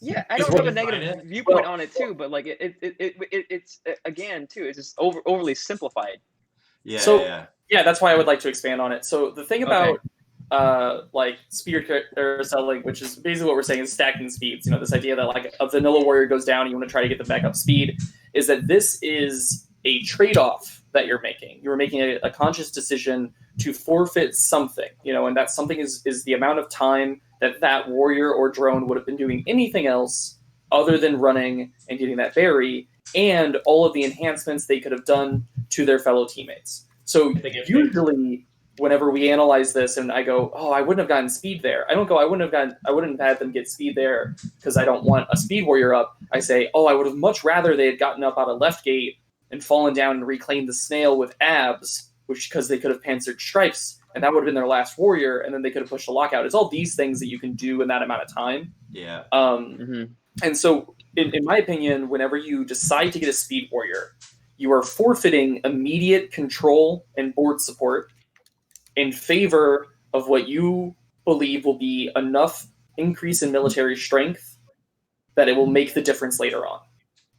yeah, I don't have a negative viewpoint on it too, but like it's again too, it's just overly simplified. Yeah. So- yeah. yeah, that's why I would like to expand on it. So the thing about like speed carouseling, which is basically what we're saying is stacking speeds, you know, this idea that like a vanilla warrior goes down and you want to try to get the backup speed, is that this is a trade-off that you're making. You're making a conscious decision to forfeit something, you know, and that something is the amount of time that warrior or drone would have been doing anything else other than running and getting that berry, and all of the enhancements they could have done to their fellow teammates. So usually whenever we analyze this and I go, oh, I wouldn't have gotten speed there. I don't go, I wouldn't have had them get speed there because I don't want a speed warrior up. I say, oh, I would have much rather they had gotten up out of left gate and fallen down and reclaimed the snail with abs, which because they could have panzered stripes, and that would have been their last warrior, and then they could have pushed a lockout. It's all these things that you can do in that amount of time. Yeah. And so, in my opinion, whenever you decide to get a speed warrior, you are forfeiting immediate control and board support in favor of what you believe will be enough increase in military strength that it will make the difference later on.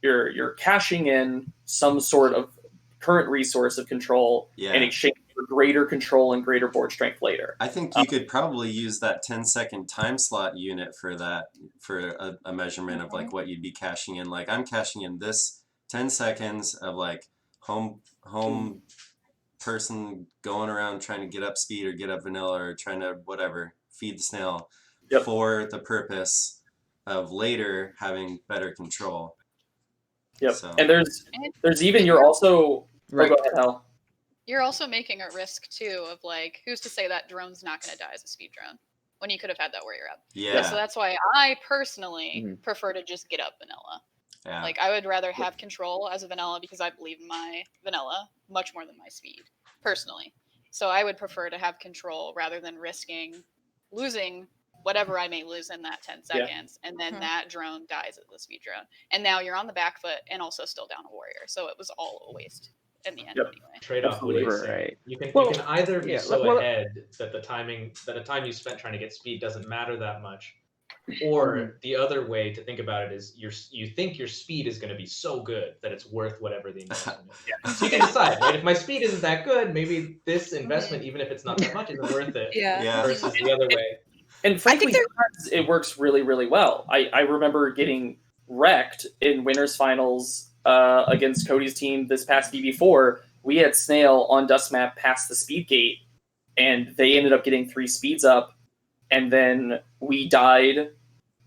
You're cashing in some sort of current resource of control in exchange for greater control and greater board strength later. I think you could probably use that 10-second time slot unit for that, for a measurement of like what you'd be cashing in. Like I'm cashing in this 10 seconds of like home person going around trying to get up speed or get up vanilla or trying to whatever feed the snail for the purpose of later having better control. So. And there's even you're also right. Oh, go ahead, Hal. You're also making a risk too of like, who's to say that drone's not going to die as a speed drone when you could have had that warrior up? Yeah. So that's why I personally prefer to just get up vanilla. Yeah. Like I would rather have control as a vanilla because I believe in my vanilla much more than my speed, personally. So I would prefer to have control rather than risking losing whatever I may lose in that 10 seconds, and then that drone dies as the speed drone. And now you're on the back foot and also still down a warrior. So it was all a waste in the end anyway. Trade-off. Right. You can either be ahead that the time you spent trying to get speed doesn't matter that much. Or the other way to think about it is you think your speed is going to be so good that it's worth whatever the investment is. So you can decide, right? If my speed isn't that good, maybe this investment, even if it's not that much, isn't worth it. Versus the other way. And frankly, sometimes it works really, really well. I remember getting wrecked in winners finals against Cody's team this past BB4. We had Snail on Dust Map past the speed gate, and they ended up getting 3 speeds up. And then we died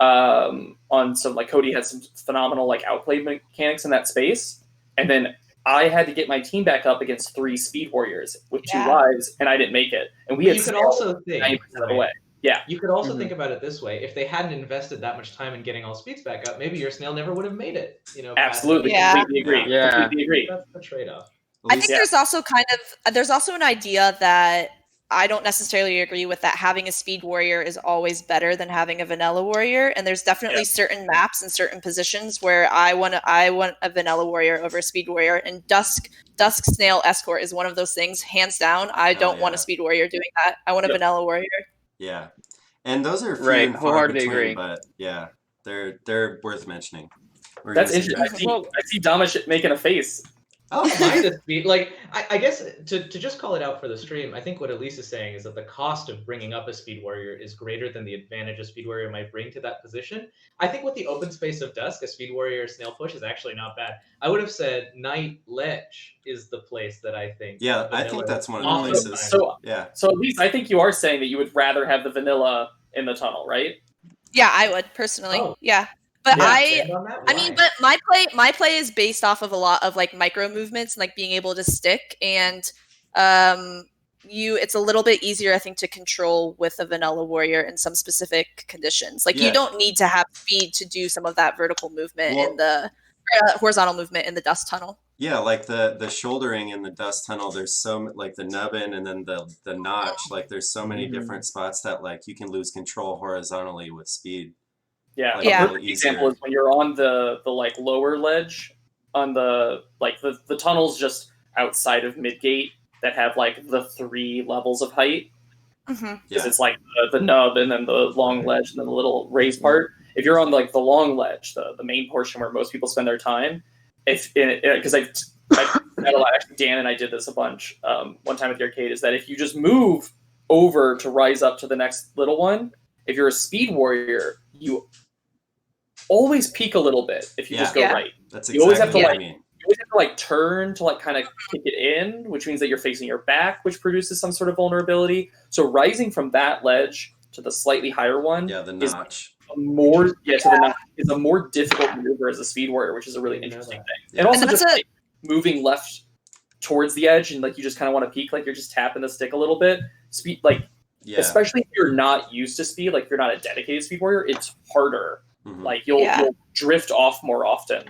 on some, like Cody had some phenomenal like outplay mechanics in that space. And then I had to get my team back up against 3 speed warriors with 2 lives, and I didn't make it. And we had you could also think 90% of the way. Yeah. You could also think about it this way. If they hadn't invested that much time in getting all speeds back up, maybe your snail never would have made it. Absolutely. Completely agree. Yeah. Completely agree. That's the trade-off. I think there's also there's also an idea that I don't necessarily agree with, that having a speed warrior is always better than having a vanilla warrior. And there's definitely certain maps and certain positions where I want a vanilla warrior over a speed warrior. And Dusk Snail Escort is one of those things, hands down. I don't want a speed warrior doing that. I want a vanilla warrior. Yeah. And those are few Right, and far wholeheartedly between, agree. but yeah, they're worth mentioning. That's interesting. I see Damish making a face. Oh, mind the speed. Like, I guess to just call it out for the stream, I think what Elise is saying is that the cost of bringing up a speed warrior is greater than the advantage a speed warrior might bring to that position. I think with the open space of Dusk, a speed warrior snail push is actually not bad. I would have said Night Ledge is the place that I think. Yeah, I think that's one of the places. So at least I think you are saying that you would rather have the vanilla in the tunnel, right? Yeah, I would personally. Oh. Yeah. But yeah, but my play is based off of a lot of like micro movements and like being able to stick, and it's a little bit easier, I think, to control with a vanilla warrior in some specific conditions. Like you don't need to have speed to do some of that vertical movement in the horizontal movement in the dust tunnel. Yeah, like the shouldering in the dust tunnel, there's so like the nubbin and then the notch, like there's so many different spots that like you can lose control horizontally with speed. Yeah, like, a perfect example is when you're on the like lower ledge on the like the tunnels just outside of Midgate that have like the 3 levels of height. Because it's like the nub and then the long ledge and then the little raised part. If you're on like the long ledge, the main portion where most people spend their time, because I've had a lot. Actually, Dan and I did this a bunch one time at the arcade. Is that if you just move over to rise up to the next little one, if you're a speed warrior, you always peak a little bit if you just go right. That's you always have to what like I mean. you always have to like turn to like kind of kick it in, which means that you're facing your back, which produces some sort of vulnerability. So rising from that ledge to the slightly higher one, the notch. Is a more difficult maneuver as a speed warrior, which is a really interesting thing. And also just like, moving left towards the edge and like you just kind of want to peek, like you're just tapping the stick a little bit. Speed, like Yeah. especially if you're not used to speed, like if you're not a dedicated speed warrior, it's harder. Mhm. Like you'll drift off more often.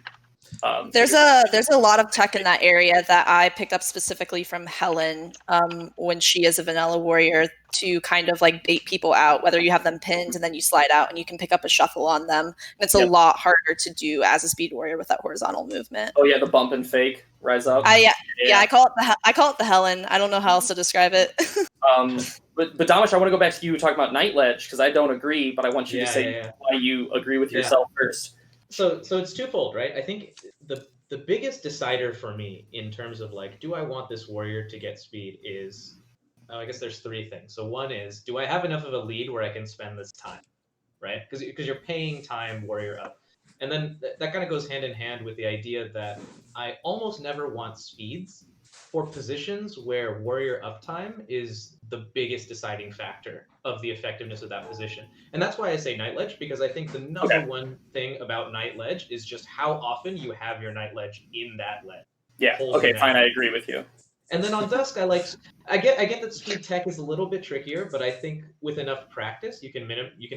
There's a lot of tech in that area that I picked up specifically from Helen when she is a vanilla warrior to kind of like bait people out, whether you have them pinned and then you slide out and you can pick up a shuffle on them. And it's a lot harder to do as a speed warrior with that horizontal movement. Oh yeah, the bump and fake, rise up. Yeah, I call it the Helen. I don't know how else to describe it. But Damish, I want to go back to you talking about Night Ledge because I don't agree, but I want you to say why you agree with yourself first. So it's twofold, right? I think the biggest decider for me in terms of like, do I want this warrior to get speed is, I guess there's three things. So one is, do I have enough of a lead where I can spend this time, right? Because you're paying time warrior up. And then that kind of goes hand in hand with the idea that I almost never want speeds for positions where warrior uptime is the biggest deciding factor of the effectiveness of that position. And that's why I say Night Ledge, because I think the number one thing about Night Ledge is just how often you have your Night Ledge in that ledge. Yeah, okay, fine, I agree with you. And then on Dusk, I get that speed tech is a little bit trickier, but I think with enough practice, you can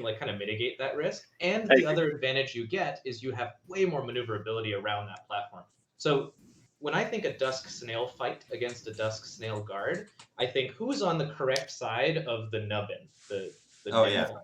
like kind of mitigate that risk. And the other advantage you get is you have way more maneuverability around that platform. So when I think a Dusk Snail fight against a Dusk Snail guard, I think who's on the correct side of the nubbin, the nibble.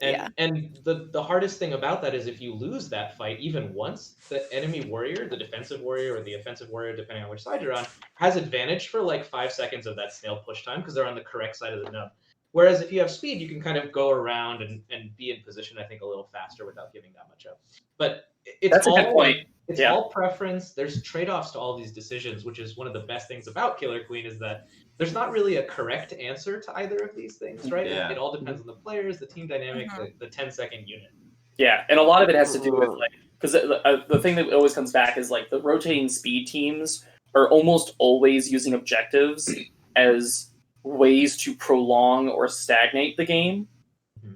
And the hardest thing about that is if you lose that fight even once, the enemy warrior, the defensive warrior or the offensive warrior, depending on which side you're on, has advantage for like 5 seconds of that snail push time because they're on the correct side of the nub. Whereas if you have speed, you can kind of go around and be in position, I think, a little faster without giving that much up. But it's all preference. There's trade-offs to all these decisions, which is one of the best things about Killer Queen is that there's not really a correct answer to either of these things, right? Yeah. It all depends on the players, the team dynamic, the 10-second unit. Yeah, and a lot of it has to do with like, because the thing that always comes back is like the rotating speed teams are almost always using objectives as ways to prolong or stagnate the game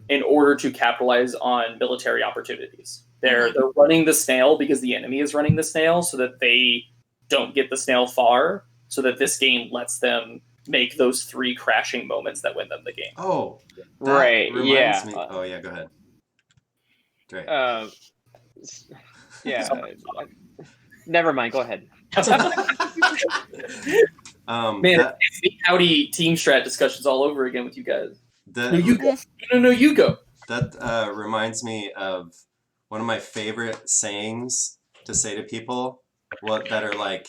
in order to capitalize on military opportunities. They're running the snail because the enemy is running the snail so that they don't get the snail far, so that this game lets them make those 3 crashing moments that win them the game. Oh, right. Reminds me. Oh yeah, go ahead. Great. Never mind. Go ahead. Man, it's howdy team strat discussions all over again with you guys. That, no, you go. No, you go. That reminds me of one of my favorite sayings to say to people that are like,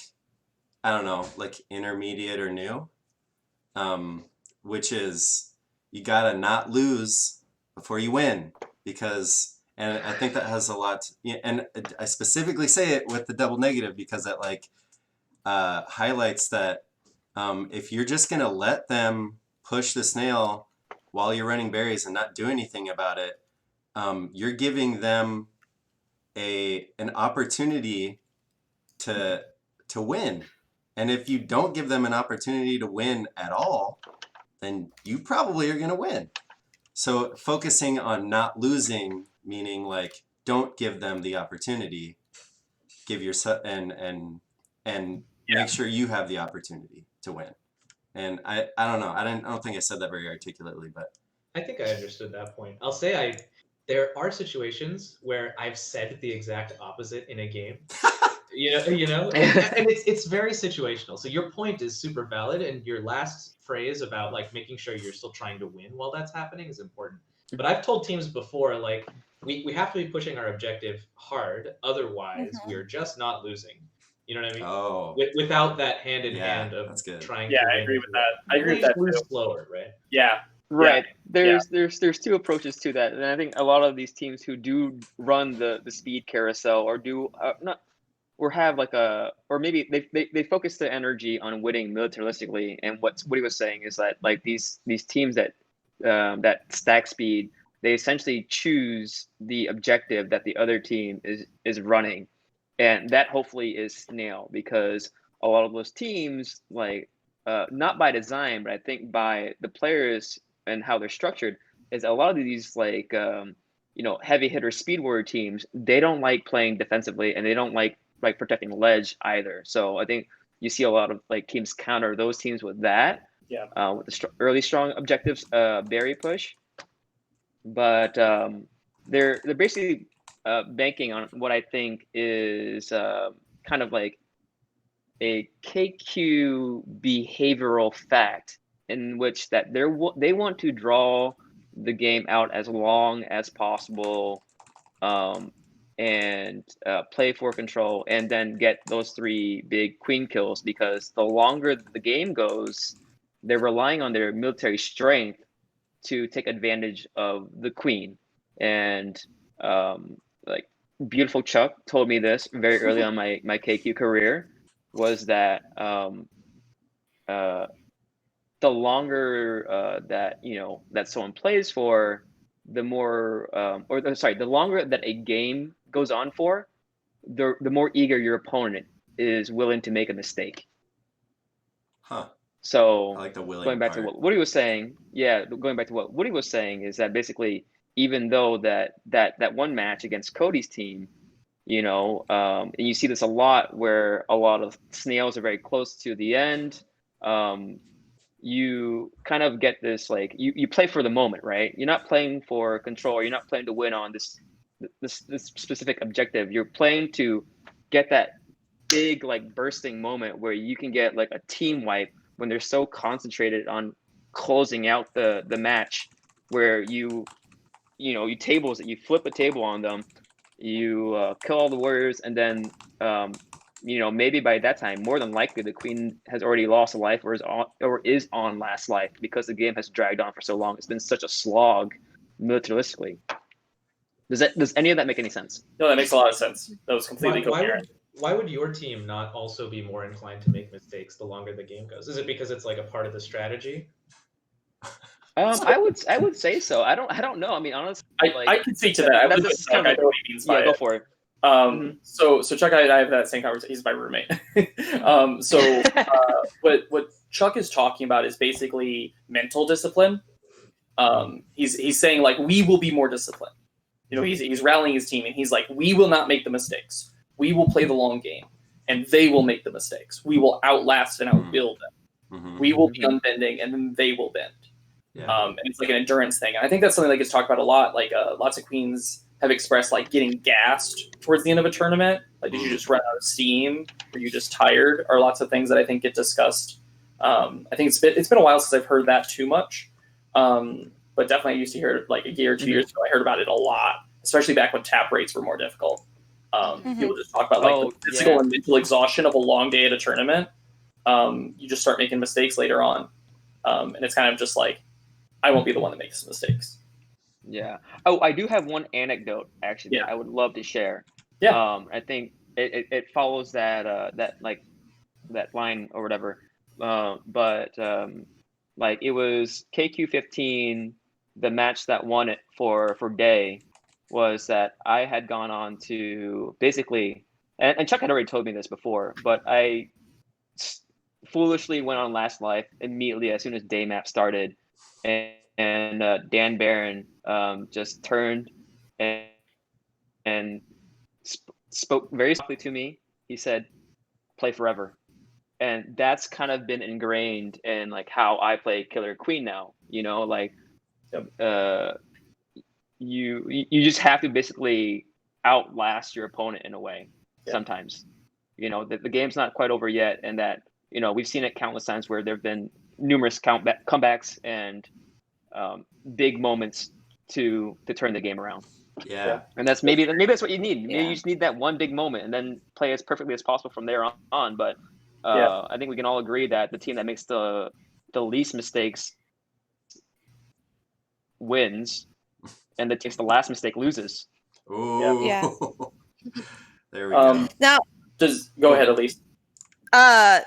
I don't know, like intermediate or new, which is you gotta not lose before you win, because, and I think that has a lot, and I specifically say it with the double negative because that like highlights that if you're just gonna let them push the snail while you're running berries and not do anything about it, you're giving them an opportunity to win. And if you don't give them an opportunity to win at all, then you probably are going to win. So focusing on not losing, meaning like don't give them the opportunity, give yourself and make sure you have the opportunity to win. And I don't know. I don't think I said that very articulately, but I think I understood that point. I'll say there are situations where I've said the exact opposite in a game. You know, and it's very situational. So your point is super valid, and your last phrase about like making sure you're still trying to win while that's happening is important. But I've told teams before, like we have to be pushing our objective hard, otherwise we're just not losing. You know what I mean? Oh, without that hand in hand of that's good. trying. Yeah, to I win agree with that. I agree with that too. Slower, right? Yeah. Right. There's 2 approaches to that, and I think a lot of these teams who do run the speed carousel or do or have like or maybe they focus their energy on winning militaristically. And what he was saying is that like these teams that that stack speed, they essentially choose the objective that the other team is running, and that hopefully is snail, because a lot of those teams, like not by design, but I think by the players and how they're structured, is a lot of these like heavy hitter speed warrior teams, they don't like playing defensively, and they don't like protecting the ledge either. So I think you see a lot of like teams counter those teams with that. Yeah. With the early strong objectives, berry push, but they're basically banking on what I think is kind of like a KQ behavioral fact in which that they want to draw the game out as long as possible, and play for control, and then get those 3 big queen kills, because the longer the game goes, they're relying on their military strength to take advantage of the queen. And like beautiful Chuck told me this very early on my KQ career, was that the longer that that someone plays for, the more the longer that a game goes on for, the more eager your opponent is willing to make a mistake. Huh. So I like the willing going back part. to what Woody was saying, going back to what Woody was saying, is that basically, even though that one match against Cody's team, and you see this a lot, where a lot of snails are very close to the end, you kind of get this, like, you play for the moment, right? You're not playing for control. You're not playing to win on this specific objective. You're playing to get that big, like, bursting moment where you can get like a team wipe, when they're so concentrated on closing out the match, where you flip a table on them, you kill all the warriors, and then maybe by that time, more than likely, the queen has already lost a life, or is on last life, because the game has dragged on for so long. It's been such a slog militaristically. Does any of that make any sense? No, that makes a lot of sense. That was completely coherent. Why would your team not also be more inclined to make mistakes the longer the game goes? Is it because it's like a part of the strategy? I would say so. I don't know. I mean, honestly, I can speak to that. I know what he means by it. Go for it. So Chuck and I have that same conversation. He's my roommate. What Chuck is talking about is basically mental discipline. He's saying, like, we will be more disciplined. He's rallying his team, and he's like, we will not make the mistakes. We will play the long game, and they will make the mistakes. We will outlast and outbuild them. Mm-hmm. We will be unbending, and then they will bend. Yeah. And it's like an endurance thing. And I think that's something that gets talked about a lot. Like, lots of queens have expressed, like, getting gassed towards the end of a tournament. Like, did you just run out of steam? Were you just tired? Are lots of things that I think get discussed. I think it's been a while since I've heard that too much. But definitely I used to hear it like a year or 2 years ago. I heard about it a lot, especially back when tap rates were more difficult. People just talk about, like, the physical and mental exhaustion of a long day at a tournament. You just start making mistakes later on. And it's kind of just like, I won't be the one that makes mistakes. Yeah. Oh, I do have one anecdote, actually, that I would love to share. Yeah. I think it follows that that line or whatever. But it was KQ15, the match that won it for Day, was that I had gone on to basically, and Chuck had already told me this before, but I foolishly went on Last Life immediately as soon as Day map started, and Dan Barron just turned and spoke very softly to me. He said, "Play forever." And that's kind of been ingrained in, like, how I play Killer Queen now. You just have to basically outlast your opponent in a way. Sometimes, the game's not quite over yet, and that we've seen it countless times where there've been numerous comebacks and big moments to turn the game around. Yeah. And maybe that's what you need. Maybe you just need that one big moment, and then play as perfectly as possible from there on. But I think we can all agree that the team that makes the least mistakes wins, and that takes the last mistake loses. Ooh. Yeah. There we go. Now, go ahead, Elise.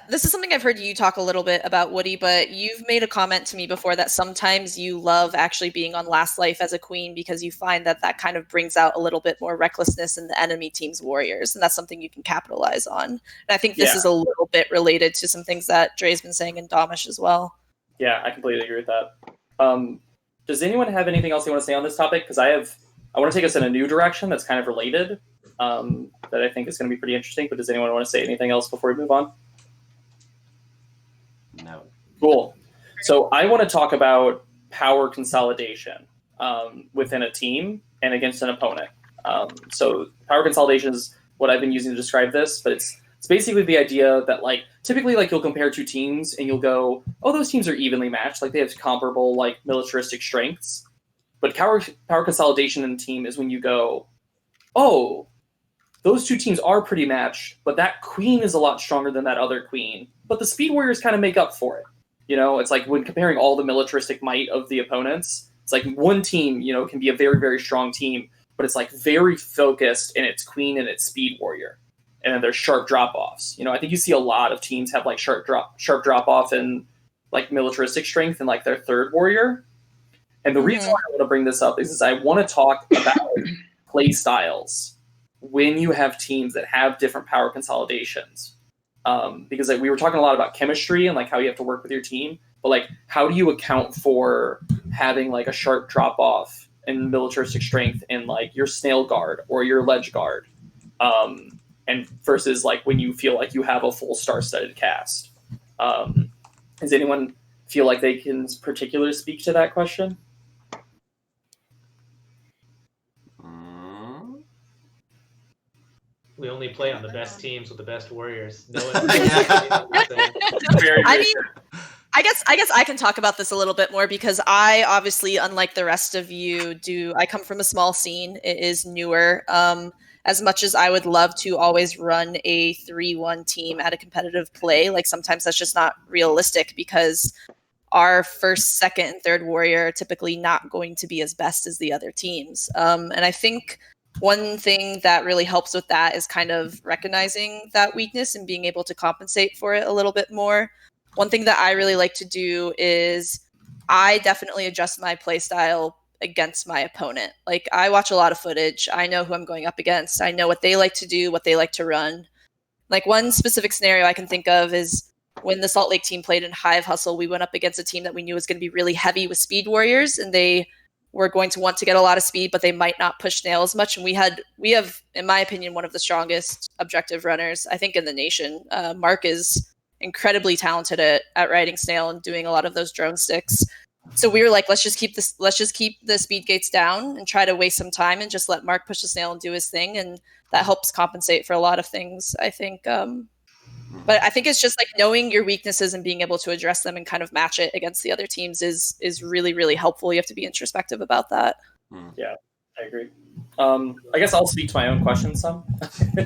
This is something I've heard you talk a little bit about, Woody, but you've made a comment to me before that sometimes you love actually being on Last Life as a queen because you find that kind of brings out a little bit more recklessness in the enemy team's warriors, and that's something you can capitalize on. And I think this is a little bit related to some things that Dre's been saying and Domish as well. Yeah, I completely agree with that. Does anyone have anything else they want to say on this topic? Because I want to take us in a new direction that's kind of related, that I think is going to be pretty interesting. But does anyone want to say anything else before we move on? No. Cool. So I want to talk about power consolidation within a team and against an opponent. So power consolidation is what I've been using to describe this, but it's basically the idea that like typically like you'll compare two teams and you'll go, oh, those teams are evenly matched, like they have comparable like militaristic strengths. But power consolidation in a team is when you go, oh, those two teams are pretty matched, but that queen is a lot stronger than that other queen. But the speed warriors kind of make up for it. You know, it's like when comparing all the militaristic might of the opponents, it's like one team, you know, can be a very, very strong team, but it's like very focused in its queen and its speed warrior. And then there's sharp drop-offs. You know, I think you see a lot of teams have like sharp drop-off in like militaristic strength and like their third warrior. And the reason why I want to bring this up is I want to talk about play styles when you have teams that have different power consolidations. Because like, we were talking a lot about chemistry and like how you have to work with your team, but like how do you account for having like a sharp drop off in militaristic strength in like your snail guard or your ledge guard, and versus like when you feel like you have a full star-studded cast. Does anyone feel like they can particularly speak to that question? We only play on the best teams with the best warriors. No one I mean, I guess I can talk about this a little bit more because I obviously, unlike the rest of you, I come from a small scene. It is newer. As much as I would love to always run a 3-1 team at a competitive play, like sometimes that's just not realistic because our first, second, and third warrior are typically not going to be as best as the other teams. And I think one thing that really helps with that is kind of recognizing that weakness and being able to compensate for it a little bit more. One thing that I really like to do is I definitely adjust my play style against my opponent. Like I watch a lot of footage. I know who I'm going up against. I know what they like to do, what they like to run. Like one specific scenario I can think of is when the Salt Lake team played in Hive Hustle, we went up against a team that we knew was going to be really heavy with speed warriors, and they were going to want to get a lot of speed, but they might not push snail as much. And we have, in my opinion, one of the strongest objective runners, I think, in the nation. Mark is incredibly talented at riding snail and doing a lot of those drone sticks. So we were like, let's just keep the speed gates down and try to waste some time and just let Mark push the snail and do his thing. And that helps compensate for a lot of things, I think. But I think it's just like knowing your weaknesses and being able to address them and kind of match it against the other teams is really, really helpful. You have to be introspective about that. Yeah, I agree. I guess I'll speak to my own question some. I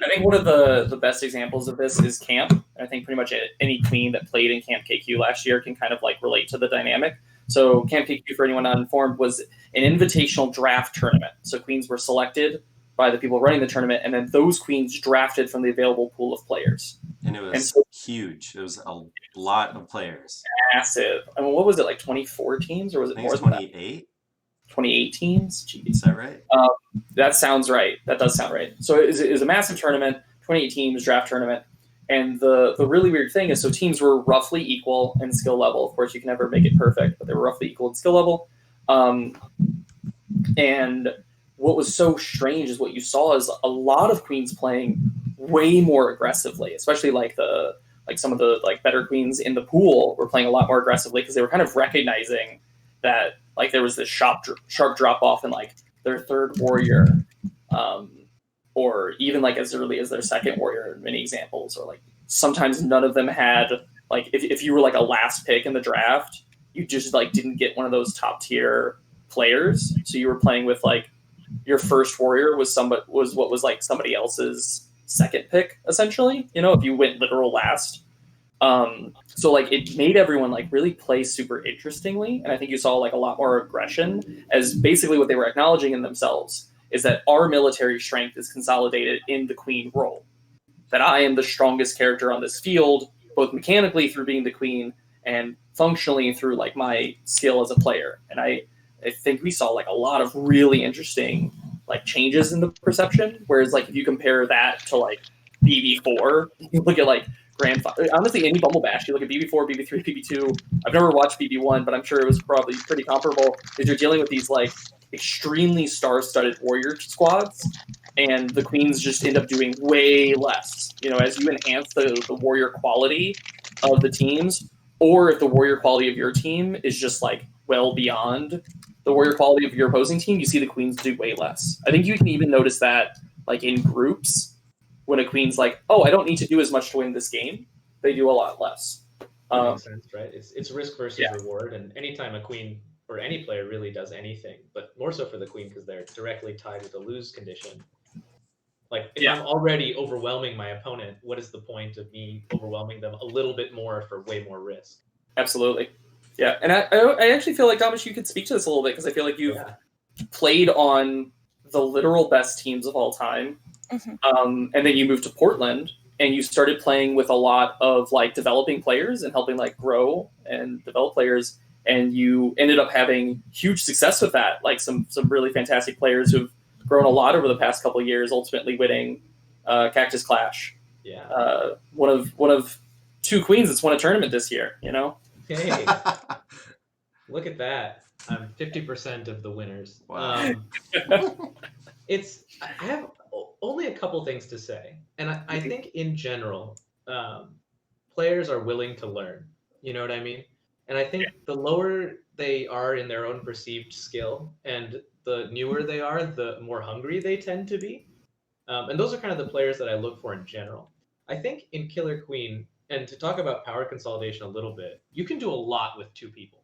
think one of the best examples of this is Camp. I think pretty much any queen that played in Camp KQ last year can kind of like relate to the dynamic. So Camp KQ, for anyone not informed, was an invitational draft tournament. So queens were selected by the people running the tournament, and then those queens drafted from the available pool of players. And it was huge. It was a lot of players. Massive. I mean, what was it, like 24 teams, or was it more than 28? 28 teams? Jeez. Is that right? That sounds right. That does sound right. So it was a massive tournament, 28 teams, draft tournament. And the really weird thing is, so teams were roughly equal in skill level. Of course, you can never make it perfect, but they were roughly equal in skill level. And what was so strange is what you saw is a lot of queens playing way more aggressively, especially like some of the like better queens in the pool were playing a lot more aggressively because they were kind of recognizing that like there was this sharp drop off in like their third warrior, or even like as early as their second warrior in many examples, or like sometimes none of them had like if you were like a last pick in the draft, you just like didn't get one of those top tier players, so you were playing with like your first warrior was what was like somebody else's second pick, essentially, you know, if you went literal last. So like it made everyone like really play super interestingly. And I think you saw like a lot more aggression, as basically what they were acknowledging in themselves is that our military strength is consolidated in the queen role. That I am the strongest character on this field, both mechanically through being the queen and functionally through like my skill as a player. And I think we saw like a lot of really interesting like changes in the perception. Whereas like if you compare that to like BB4, you look at like honestly any Bumble Bash, you look at BB4, BB3, BB2. I've never watched BB1, but I'm sure it was probably pretty comparable. Is you're dealing with these like extremely star-studded warrior squads, and the queens just end up doing way less. You know, as you enhance the warrior quality of the teams, or if the warrior quality of your team is just like well beyond the warrior quality of your opposing team, you see the queens do way less. I think you can even notice that like in groups when a queen's like, oh, I don't need to do as much to win this game, they do a lot less. That makes sense, right? It's risk versus reward, and anytime a queen or any player really does anything, but more so for the queen because they're directly tied with a lose condition. Like if I'm already overwhelming my opponent, what is the point of me overwhelming them a little bit more for way more risk? Absolutely. Yeah, and I actually feel like, Thomas, you could speak to this a little bit because I feel like you've played on the literal best teams of all time, and then you moved to Portland and you started playing with a lot of like developing players and helping like grow and develop players, and you ended up having huge success with that. Like some really fantastic players who've grown a lot over the past couple of years, ultimately winning Cactus Clash. Yeah, one of two queens that's won a tournament this year. You know. Hey, look at that! I'm 50% of the winners. Wow. I have only a couple things to say, and I think in general, players are willing to learn. You know what I mean? And I think the lower they are in their own perceived skill, and the newer they are, the more hungry they tend to be. And those are kind of the players that I look for in general. I think in Killer Queen, and to talk about power consolidation a little bit, you can do a lot with two people,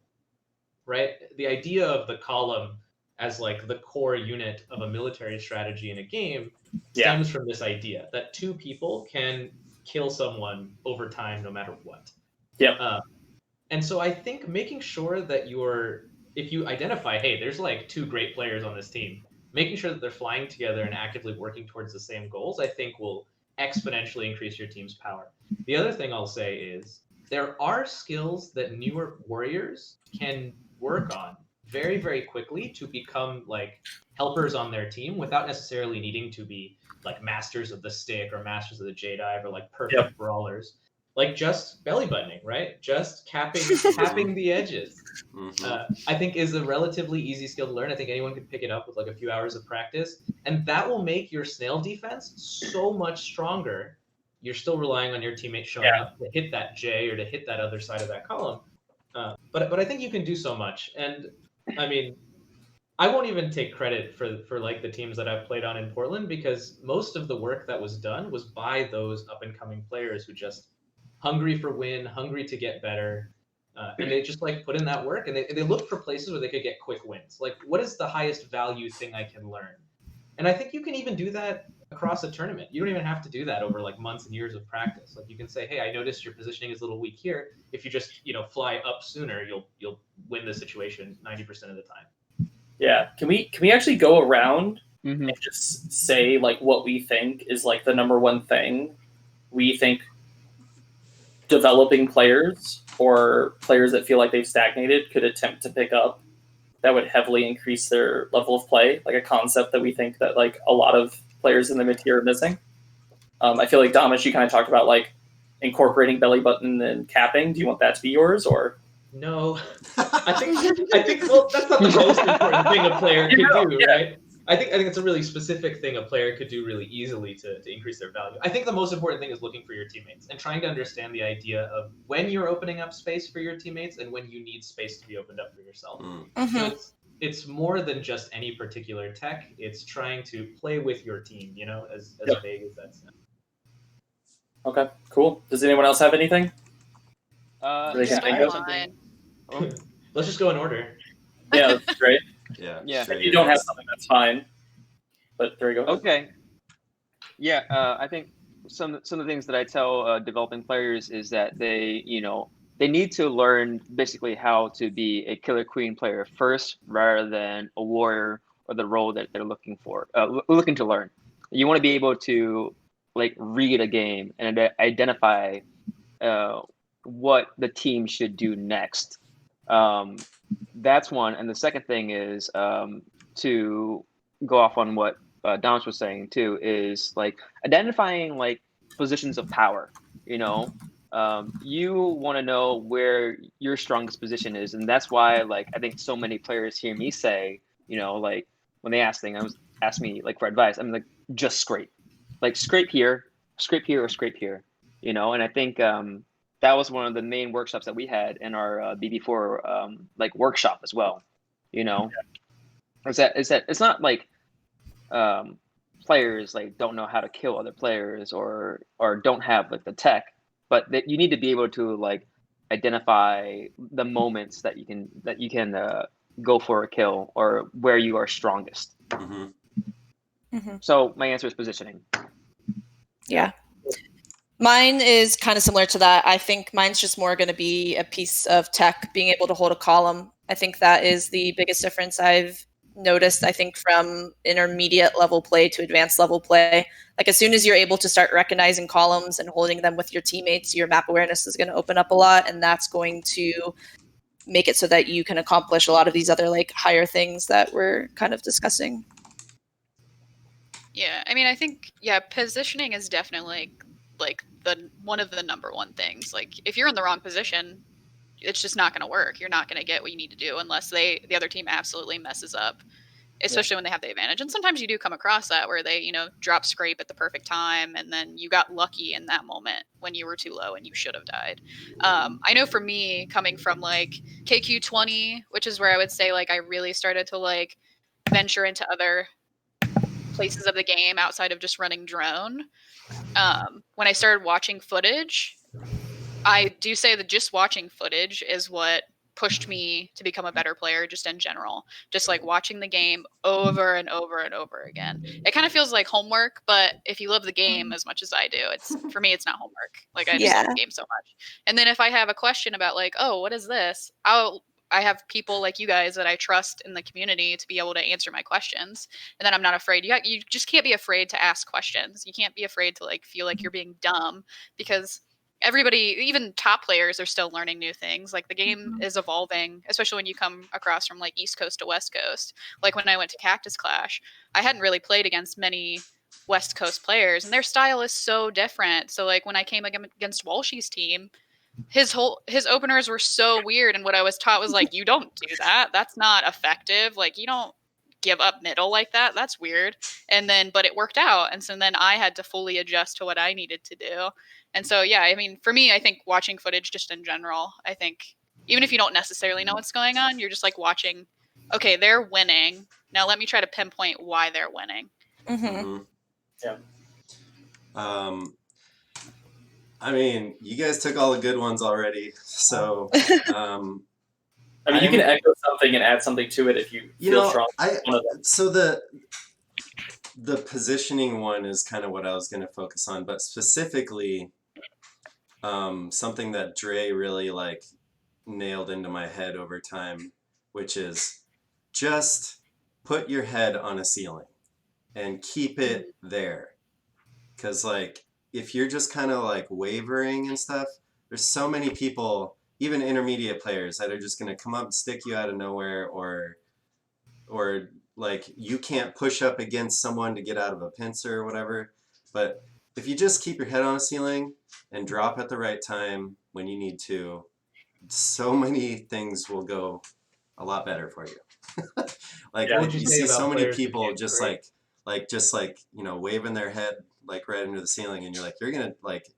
right? The idea of the column as like the core unit of a military strategy in a game stems from this idea that two people can kill someone over time no matter what. And so I think making sure that if you identify, hey, there's like two great players on this team, making sure that they're flying together and actively working towards the same goals, I think will exponentially increase your team's power. The other thing I'll say is there are skills that newer warriors can work on very, very quickly to become like helpers on their team without necessarily needing to be like masters of the stick or masters of the J-dive or like perfect brawlers. Like just belly buttoning, right? Just capping the edges. I think is a relatively easy skill to learn. I think anyone could pick it up with like a few hours of practice, and that will make your snail defense so much stronger. You're still relying on your teammates showing up to hit that J or to hit that other side of that column. But I think you can do so much, and I mean, I won't even take credit for like the teams that I've played on in Portland because most of the work that was done was by those up and coming players who just hungry for win, hungry to get better. And they just like put in that work and they look for places where they could get quick wins. Like, what is the highest value thing I can learn? And I think you can even do that across a tournament. You don't even have to do that over like months and years of practice. Like you can say, hey, I noticed your positioning is a little weak here. If you just, fly up sooner, you'll win the situation 90% of the time. Yeah. Can we actually go around and just say like what we think is like the number one thing we think developing players or players that feel like they've stagnated could attempt to pick up that would heavily increase their level of play, like a concept that we think that like a lot of players in the mid-tier are missing. I feel like Damas, you kind of talked about like incorporating belly button and capping. Do you want that to be yours or? No, I think well, that's not the most important thing a player could do, right? I think it's a really specific thing a player could do really easily to increase their value. I think the most important thing is looking for your teammates and trying to understand the idea of when you're opening up space for your teammates and when you need space to be opened up for yourself. So it's more than just any particular tech. It's trying to play with your team, as vague as that sounds. Okay, cool. Does anyone else have anything? Let's just go in order. Yeah, that's great. Yeah. If you don't have something, that's fine. But there you go. Okay. Yeah, I think some of the things that I tell developing players is that they need to learn basically how to be a killer queen player first, rather than a warrior or the role that they're looking to learn. You want to be able to like read a game and identify what the team should do next. That's one. And the second thing is to go off on what Dom was saying too, is like identifying like positions of power. You want to know where your strongest position is, and that's why like I think so many players hear me say, You know, like when they ask me like for advice, I'm like, just scrape, like scrape here, or scrape here. You know, and I think that was one of the main workshops that we had in our BB4 like workshop as well. You know, is that it's not like players like don't know how to kill other players or don't have like the tech, but that you need to be able to like identify the moments that you can go for a kill or where you are strongest. So my answer is positioning. Yeah. Mine is kind of similar to that. I think mine's just more going to be a piece of tech, being able to hold a column. I think that is the biggest difference I've noticed, I think, from intermediate level play to advanced level play. Like as soon as you're able to start recognizing columns and holding them with your teammates, your map awareness is going to open up a lot, and that's going to make it so that you can accomplish a lot of these other like higher things that we're kind of discussing. Yeah, I mean, I think positioning is definitely like the one of the number one things. Like if you're in the wrong position, it's just not going to work. You're not going to get what you need to do unless the other team absolutely messes up, especially when they have the advantage. And sometimes you do come across that where they, drop scrape at the perfect time, and then you got lucky in that moment when you were too low and you should have died. I know for me, coming from like KQ20, which is where I would say like I really started to like venture into other places of the game outside of just running drone. When I started watching footage, I do say that just watching footage is what pushed me to become a better player just in general. Just like watching the game over and over and over again. It kind of feels like homework, but if you love the game as much as I do, for me it's not homework. Like I just love the game so much. And then if I have a question about like, oh, what is this? I have people like you guys that I trust in the community to be able to answer my questions. And then I'm not afraid. You just can't be afraid to ask questions. You can't be afraid to like feel like you're being dumb, because everybody, even top players, are still learning new things. Like the game is evolving, especially when you come across from like East Coast to West Coast. Like when I went to Cactus Clash, I hadn't really played against many West Coast players, and their style is so different. So like when I came against Walshy's team, his openers were so weird, and what I was taught was like, you don't do that. That's not effective. Like you don't give up middle like that. That's weird. And then, but it worked out, and so then I had to fully adjust to what I needed to do. And so, yeah, I mean, for me, I think watching footage just in general, I think even if you don't necessarily know what's going on, you're just like watching, okay, they're winning. Now let me try to pinpoint why they're winning. Yeah. I mean, you guys took all the good ones already, so. I mean, you can echo something and add something to it if you feel strong. So the positioning one is kind of what I was going to focus on, but specifically, something that Dre really like nailed into my head over time, which is just put your head on a ceiling and keep it there. Because like if you're just kind of like wavering and stuff, there's so many people, even intermediate players, that are just going to come up and stick you out of nowhere, or like you can't push up against someone to get out of a pincer or whatever. But if you just keep your head on a ceiling and drop at the right time when you need to, so many things will go a lot better for you. Like you see so many people just like waving their head like right into the ceiling, and you're like,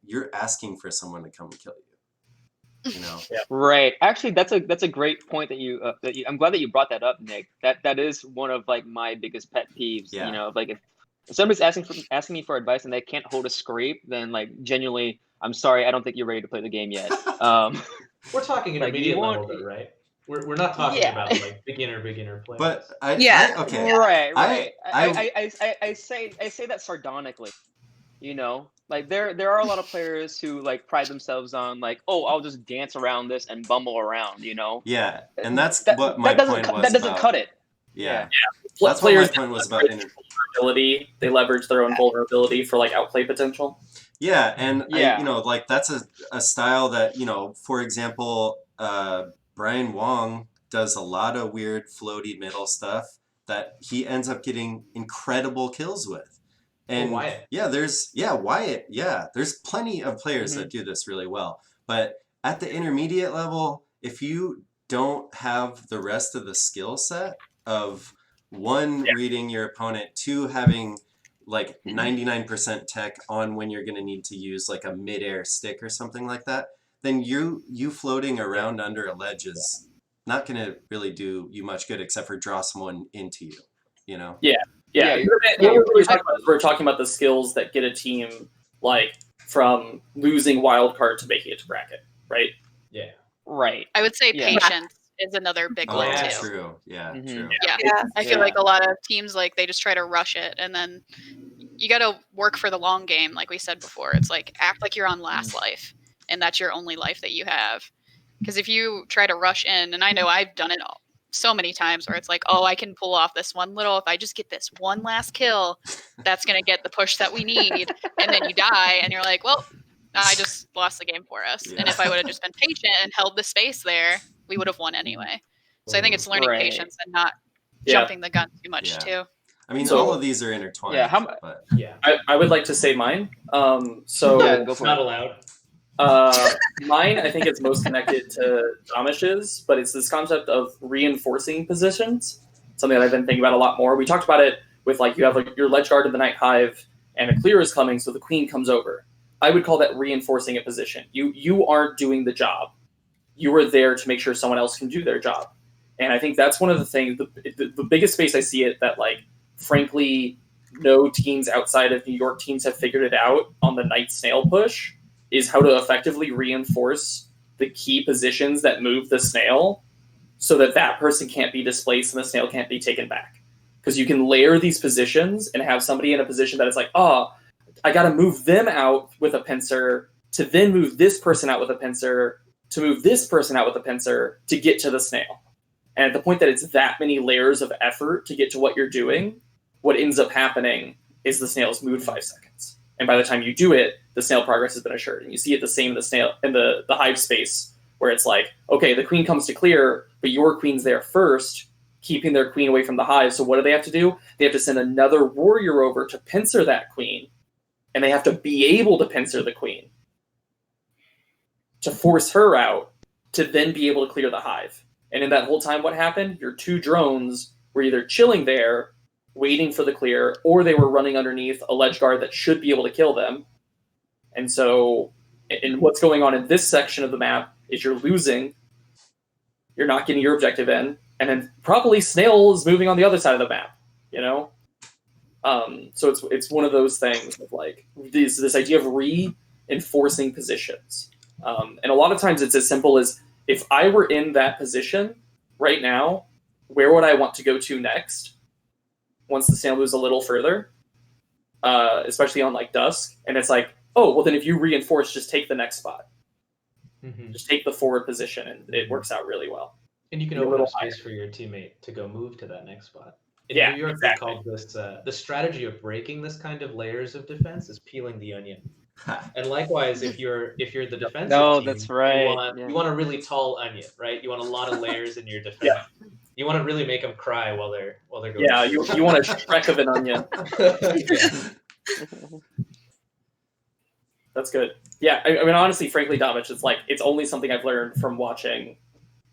you're asking for someone to come and kill you. Right. Actually, that's a great point that you I'm glad that you brought that up, Nick. That is one of like my biggest pet peeves. Yeah. Like if somebody's asking me for advice and they can't hold a scrape, then like genuinely, I'm sorry, I don't think you're ready to play the game yet. We're talking intermediate level, though, right? We're not talking about like beginner play. But okay. Right. I say that sardonically. Like there are a lot of players who like pride themselves on like, oh, I'll just dance around this and bumble around, Yeah, and that's what my point was. That doesn't cut it. Yeah. That's what my point was about. Vulnerability. They leverage their own vulnerability for like outplay potential. Yeah, and like that's a style that for example, Brian Wong does a lot of weird floaty middle stuff that he ends up getting incredible kills with. And Wyatt. Wyatt. Yeah, there's plenty of players that do this really well. But at the intermediate level, if you don't have the rest of the skill set of one, reading your opponent, two, having like 99% tech on when you're going to need to use like a mid-air stick or something like that, then you floating around under a ledge is not going to really do you much good except for draw someone into you, you know? Yeah. We're talking about the skills that get a team like from losing wild card to making it to bracket, right? Yeah. Right. I would say Yeah. patience is another big one yeah. too. True. Yeah, true. Yeah. I feel like a lot of teams like they just try to rush it, and then you got to work for the long game. Like we said before, it's like act like you're on last life, and that's your only life that you have. Because if you try to rush in, and I know I've done it so many times where it's like, oh, I can pull off this one little, if I just get this one last kill, that's going to get the push that we need. And then you die, and you're like, well, I just lost the game for us. Yeah. And if I would have just been patient and held the space there, we would have won anyway. So I think it's learning patience and not jumping the gun too much too. I mean, So- all of these are intertwined. Yeah, but I would like to say mine. So Yeah, go for Not it. allowed. mine, I think it's most connected to Damish's, but it's this concept of reinforcing positions. Something that I've been thinking about a lot more. We talked about it with like you have like your ledge guard in the Night Hive, and a clear is coming, so the queen comes over. I would call that reinforcing a position. You aren't doing the job. You are there to make sure someone else can do their job. And I think that's one of the things. The biggest space I see it that like, frankly, no teams outside of New York teams have figured it out on the Night Snail push is how to effectively reinforce the key positions that move the snail so that that person can't be displaced and the snail can't be taken back. Because you can layer these positions and have somebody in a position that is like, oh, I got to move them out with a pincer to then move this person out with a pincer to move this person out with a pincer to get to the snail. And at the point that it's that many layers of effort to get to what you're doing, what ends up happening is the snail's moved 5 seconds. And by the time you do it, the snail progress has been assured. And you see it the same in the snail in the hive space, where it's like, okay, the queen comes to clear, but your queen's there first, keeping their queen away from the hive. So what do they have to do? They have to send another warrior over to pincer that queen, and they have to be able to pincer the queen to force her out to then be able to clear the hive. And in that whole time, what happened? Your 2 drones were either chilling there, waiting for the clear, or they were running underneath a ledge guard that should be able to kill them. And so, and what's going on in this section of the map is you're losing, you're not getting your objective in, and then probably Snail is moving on the other side of the map, you know? So it's one of those things of like this idea of reinforcing positions. And a lot of times it's as simple as, if I were in that position right now, where would I want to go to next? Once the snail moves a little further, especially on like dusk, and it's like, oh, well then if you reinforce, just take the next spot. Just take the forward position, and it works out really well. And you can open up space for your teammate to go move to that next spot. In New York, they called this the strategy of breaking this kind of layers of defense is peeling the onion. And likewise, if you're the defensive team, that's right. You want a really tall onion, right? You want a lot of layers in your defense. You want to really make them cry while they're going. Yeah, you want a Shrek of an onion. That's good. Yeah, I mean, honestly, frankly, Damage, it's only something I've learned from watching,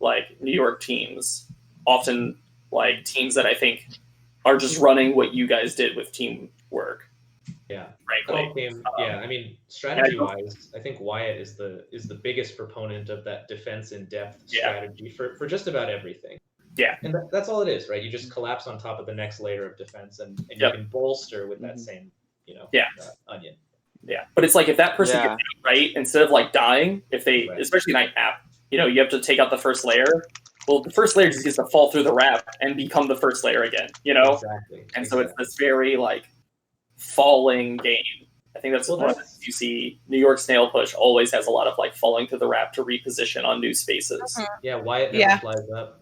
like, New York teams. Often, like, teams that I think are just running what you guys did with teamwork. Yeah, frankly. I mean, strategy-wise, I think Wyatt is the biggest proponent of that defense in depth strategy for just about everything. Yeah, and that's all it is, right? You just collapse on top of the next layer of defense, and you can bolster with that same, onion. Yeah, but it's like if that person gets out, right, instead of like dying, if they, especially night map, you have to take out the first layer. Well, the first layer just gets to fall through the wrap and become the first layer again, Exactly. And so it's this very like falling game. I think that's one of the things you see. New York Snail Push always has a lot of like falling through the wrap to reposition on new spaces. Yeah, Wyatt never flies up.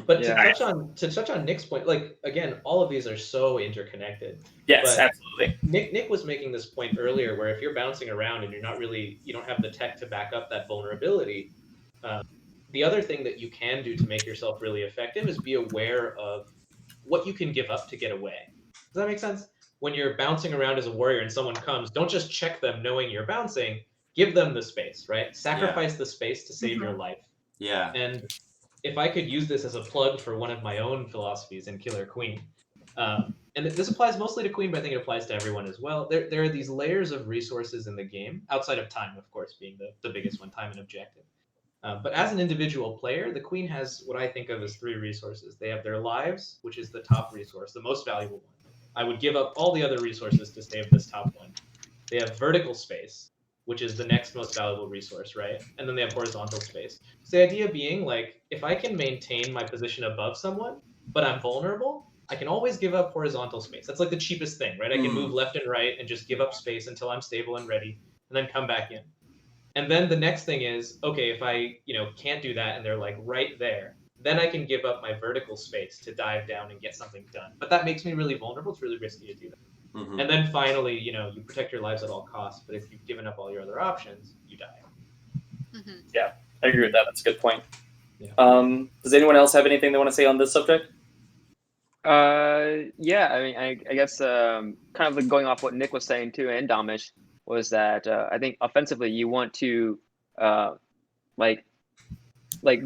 But to touch on Nick's point, like again, all of these are so interconnected. Yes, absolutely. Nick was making this point earlier, where if you're bouncing around and you don't have the tech to back up that vulnerability. The other thing that you can do to make yourself really effective is be aware of what you can give up to get away. Does that make sense? When you're bouncing around as a warrior and someone comes, don't just check them knowing you're bouncing. Give them the space, right? Sacrifice the space to save your life. Yeah. And if I could use this as a plug for one of my own philosophies in Killer Queen, and this applies mostly to Queen, but I think it applies to everyone as well. There are these layers of resources in the game, outside of time, of course, being the biggest one, time and objective. But as an individual player, the Queen has what I think of as 3 resources. They have their lives, which is the top resource, the most valuable one. I would give up all the other resources to save this top one. They have vertical space, which is the next most valuable resource, right? And then they have horizontal space. So the idea being, like, if I can maintain my position above someone, but I'm vulnerable, I can always give up horizontal space. That's like the cheapest thing, right? I can move left and right and just give up space until I'm stable and ready, and then come back in. And then the next thing is, okay, if I, can't do that and they're like right there, then I can give up my vertical space to dive down and get something done. But that makes me really vulnerable. It's really risky to do that. Mhm. And then finally, you protect your lives at all costs. But if you've given up all your other options, you die. Yeah, I agree with that. That's a good point. Yeah. Does anyone else have anything they want to say on this subject? Yeah, I mean, I guess kind of like going off what Nick was saying too, and Damish, was that I think offensively you want to like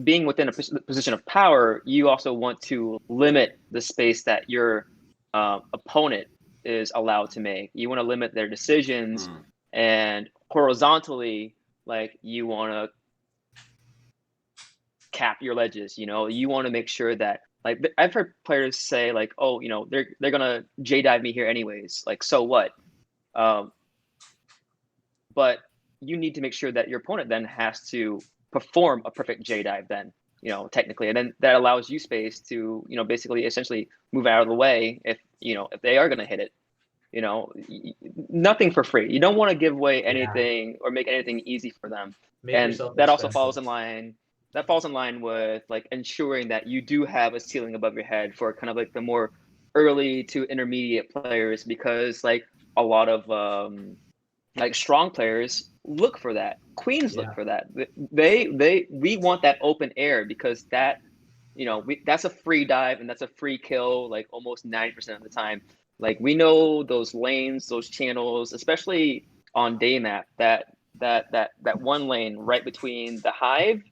being within a position of power, you also want to limit the space that your opponent is allowed to make. You want to limit their decisions, and horizontally, like, you want to cap your ledges. You want to make sure that, like, I've heard players say, like, oh, they're gonna J dive me here anyways. Like, so what? But you need to make sure that your opponent then has to perform a perfect J dive then, technically. And then that allows you space to, basically essentially move out of the way if they are going to hit it. Nothing for free. You don't want to give away anything or make anything easy for them. And that also falls in line. That falls in line with, like, ensuring that you do have a ceiling above your head for kind of like the more early to intermediate players, because like a lot of like strong players look for that. Queens look for that. We want that open air, because that, that's a free dive and that's a free kill, like almost 90% of the time. Like, we know those lanes, those channels, especially on day map, that one lane right between the hive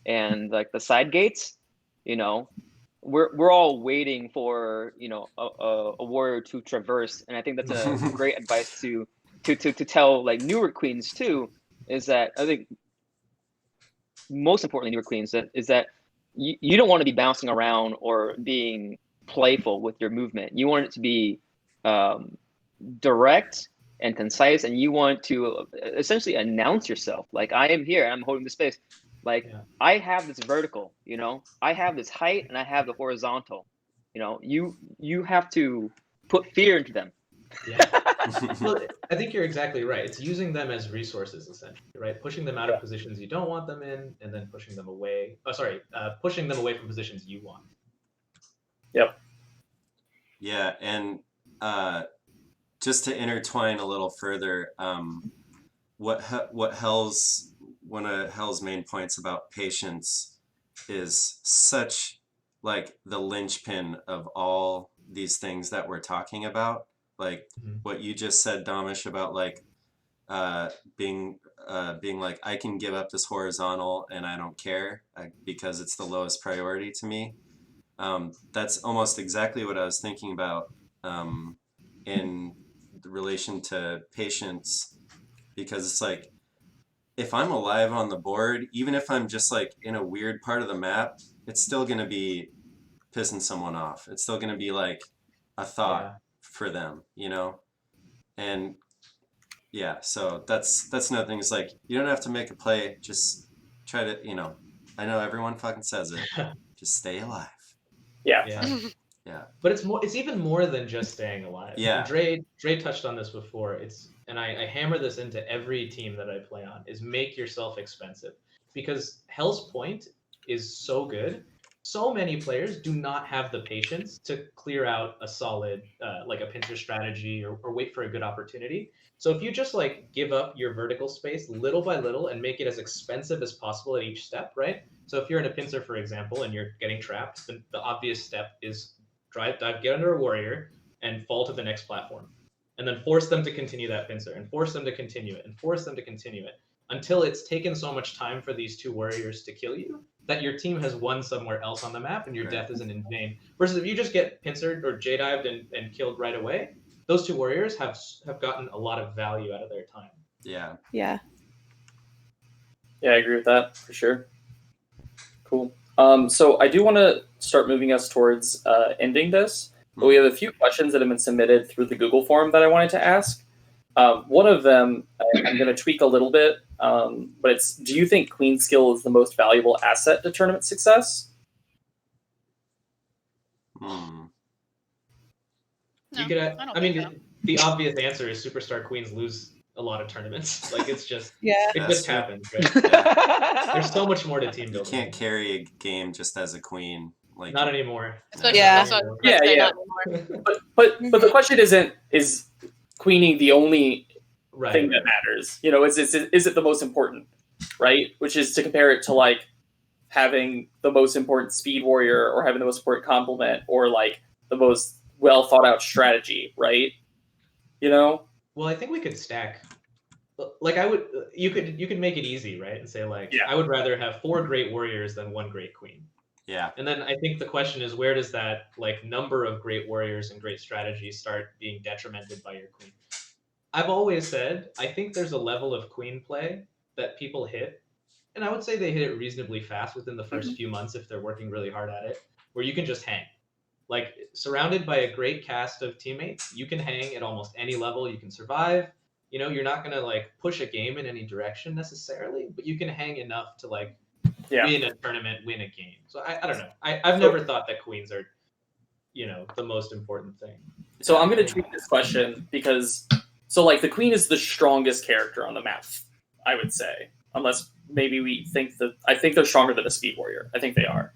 and like the side gates, we're all waiting for a warrior to traverse. And I think that's a great advice to tell, like, newer queens too, is that I think most importantly, newer queens, is that you don't want to be bouncing around or being playful with your movement. You want it to be direct and concise, and you want to essentially announce yourself, like, I am here, I'm holding the space. Like, I have this vertical, I have this height, and I have the horizontal. You have to put fear into them. Well, I think you're exactly right. It's using them as resources, essentially, right? Pushing them out of positions you don't want them in, and then pushing them away. Pushing them away from positions you want. Yep. Yeah, and just to intertwine a little further, what Hell's one of Hell's main points about patience is such, like, the linchpin of all these things that we're talking about. Like what you just said, Damish, about like being like, I can give up this horizontal and I don't care because it's the lowest priority to me. That's almost exactly what I was thinking about in relation to patience, because it's like, if I'm alive on the board, even if I'm just like in a weird part of the map, it's still going to be pissing someone off. It's still going to be like a thought for them, and so that's another thing. Is like, you don't have to make a play, just try to, I know everyone fucking says it, just stay alive. Yeah. But it's even more than just staying alive. Yeah. And Dre touched on this before. And I hammer this into every team that I play on, is make yourself expensive, because Hell's point is so good. So many players do not have the patience to clear out a solid, like a pincer strategy, or wait for a good opportunity. So if you just like give up your vertical space little by little and make it as expensive as possible at each step, right? So if you're in a pincer, for example, and you're getting trapped, the obvious step is dive, get under a warrior, and fall to the next platform. And then force them to continue that pincer, and force them to continue it, and force them to continue it, until it's taken so much time for these 2 warriors to kill you that your team has won somewhere else on the map and your Right. death isn't in vain. Versus if you just get pincered or J-dived and killed right away, those two warriors have gotten a lot of value out of their time. Yeah. Yeah. Yeah, I agree with that for sure. Cool. So I do want to start moving us towards ending this, but we have a few questions that have been submitted through the Google form that I wanted to ask. One of them I'm going to tweak a little bit, but it's: do you think queen skill is the most valuable asset to tournament success? Hmm. No, You could, I don't I mean, think so. the obvious answer is superstar queens lose a lot of tournaments. Like it's just, Yeah. it That's just true. happens, right? There's so much more to team You building. can't carry a game just as a queen. Like Not anymore. Especially Yeah. that's what I was about to say, not anymore. But the question isn't, is queening the only Right. thing that matters? You know, is it the most important, right? Which is to compare it to like having the most important speed warrior or having the most important complement or like the most well thought out strategy, right? You know? Well, I think we could stack. Like I would, you could make it easy, right? And say like, Yeah. I would rather have 4 great warriors than 1 great queen. Yeah. And then I think the question is, where does that like number of great warriors and great strategies start being detrimented by your queen? I've always said I think there's a level of queen play that people hit, and I would say they hit it reasonably fast within the first few months if they're working really hard at it, where you can just hang. Like surrounded by a great cast of teammates, you can hang at almost any level. You can survive. You know, you're not gonna like push a game in any direction necessarily, but you can hang enough to like win a tournament, win a game. So I don't know. I've never thought that queens are, you know, the most important thing. So I'm going to tweak this question because, so like the queen is the strongest character on the map, I would say, unless maybe we think that, I think they're stronger than a speed warrior. I think they are.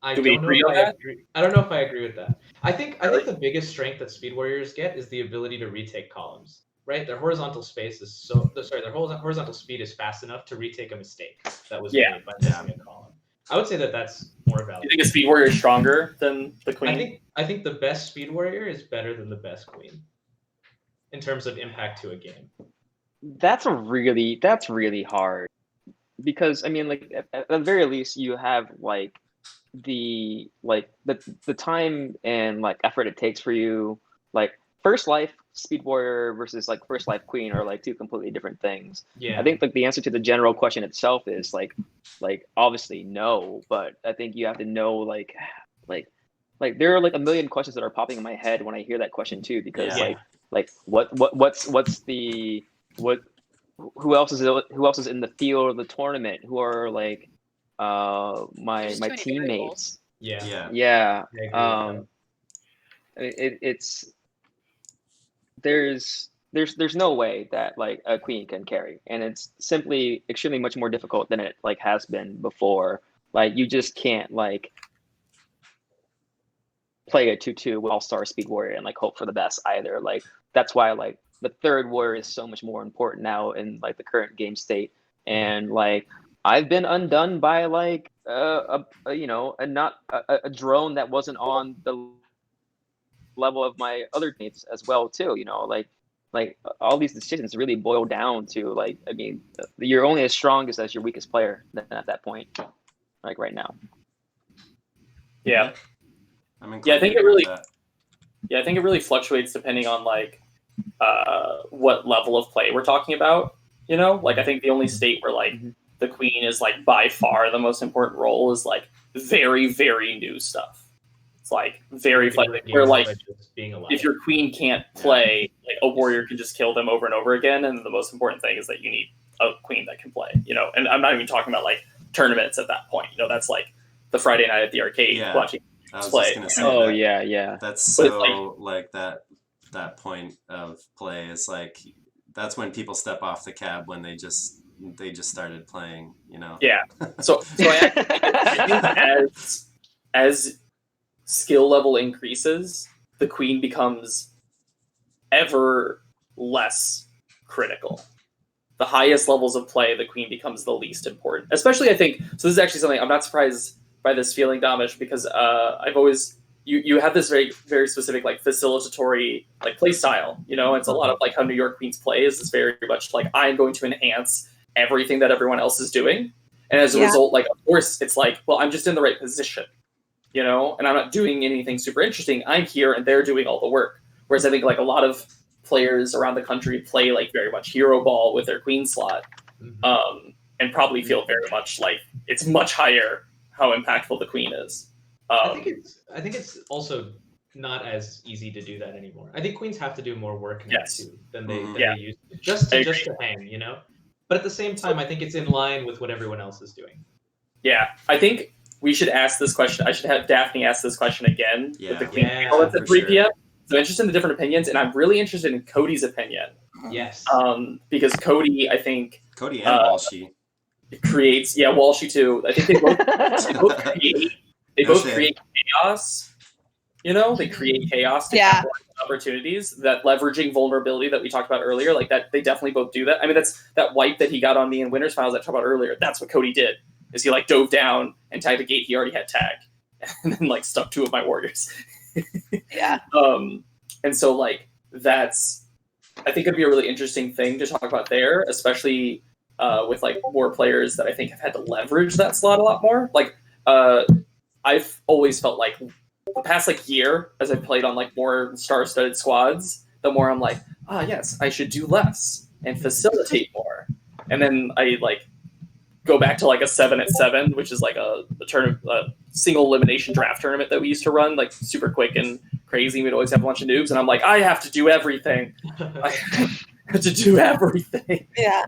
I Do we don't know agree if on I that? agree. I don't know if I agree with that. I think Really? the biggest strength that speed warriors get is the ability to retake columns. Right, their horizontal space is their horizontal speed is fast enough to retake a mistake that was made by missing a column. I would say that that's more Do valuable. you think a speed warrior is stronger than the queen? I think the best speed warrior is better than the best queen in terms of impact to a game. That's really hard, because I mean, like at the very least, you have like the time and like effort it takes for you. Like first life speed warrior versus like first life queen are like two completely different things. Yeah, I think like the answer to the general question itself is like obviously no, but I think you have to know like there are like a million questions that are popping in my head when I hear that question too, because Yeah. like what's the who else is in the field of the tournament, who are like my There's too many teammates. yeah. Yeah. I agree with that. It's there's no way that like a queen can carry, and it's simply extremely much more difficult than it like has been before. Like you just can't like play a 2/2 with all-star speed warrior and like hope for the best either. Like that's why like the third warrior is so much more important now in like the current game state. And like I've been undone by like a drone that wasn't on the level of my other mates as well too. You know, like all these decisions really boil down to like, I mean, you're only as strong as your weakest player at that point, like right now. Yeah. I'm inclined Yeah, I think to it agree with really- that. Yeah, I think it really fluctuates depending on like what level of play we're talking about. You know, like I think the only state where like the queen is like by far the most important role is like very, very new stuff. It's like very like where like Just being alive. if your queen can't play, like a warrior can just kill them over and over again. And the most important thing is that you need a queen that can play. You know, and I'm not even talking about like tournaments at that point. You know, that's like the Friday night at the arcade Yeah. watching. I was play. just gonna say Oh that. yeah. That's But it's so like that point of play is like that's when people step off the cab when they just started playing, you know. Yeah. So I think as skill level increases, the queen becomes ever less critical. The highest levels of play, the queen becomes the least important. Especially, I think, so this is actually something I'm not surprised by this feeling, Damish, because I've always, you have this very, very specific, like, facilitatory, like, play style, you know? It's a lot of, like, how New York Queens play is very much, like, I'm going to enhance everything that everyone else is doing. And as a Yeah. result, like, of course, it's like, well, I'm just in the right position, you know, and I'm not doing anything super interesting. I'm here and they're doing all the work. Whereas I think like a lot of players around the country play like very much hero ball with their queen slot, and probably feel very much like it's much higher how impactful the queen is. I think it's also not as easy to do that anymore. I think queens have to do more work now Yes. too than they Yeah. used to. Just I to hang, you know. But at the same time, I think it's in line with what everyone else is doing. Yeah, I think we should ask this question. I should have Daphne ask this question again with the queen panel at the 3 p.m. So I'm interested in the different opinions, and I'm really interested in Cody's opinion. Yes. Because Cody, I think Cody and Walshy creates. Yeah, Walshy too. I think they both create chaos. You know, they create chaos to capitalize on opportunities. That leveraging vulnerability that we talked about earlier, like that, they definitely both do that. I mean, that's that wipe that he got on me in Winners Finals that I talked about earlier. That's what Cody did. Is he like dove down and tagged a gate he already had tagged, and then like stuck 2 of my warriors. Yeah. And so like that's, I think it'd be a really interesting thing to talk about there, especially with like more players that I think have had to leverage that slot a lot more. Like I've always felt like the past like year, as I've played on like more star-studded squads, the more I'm like, yes, I should do less and facilitate more. And then I like go back to like a 7-at-7, which is like a single elimination draft tournament that we used to run, like super quick and crazy. We'd always have a bunch of noobs, and I'm like, I have to do everything. I have to do everything. Yeah.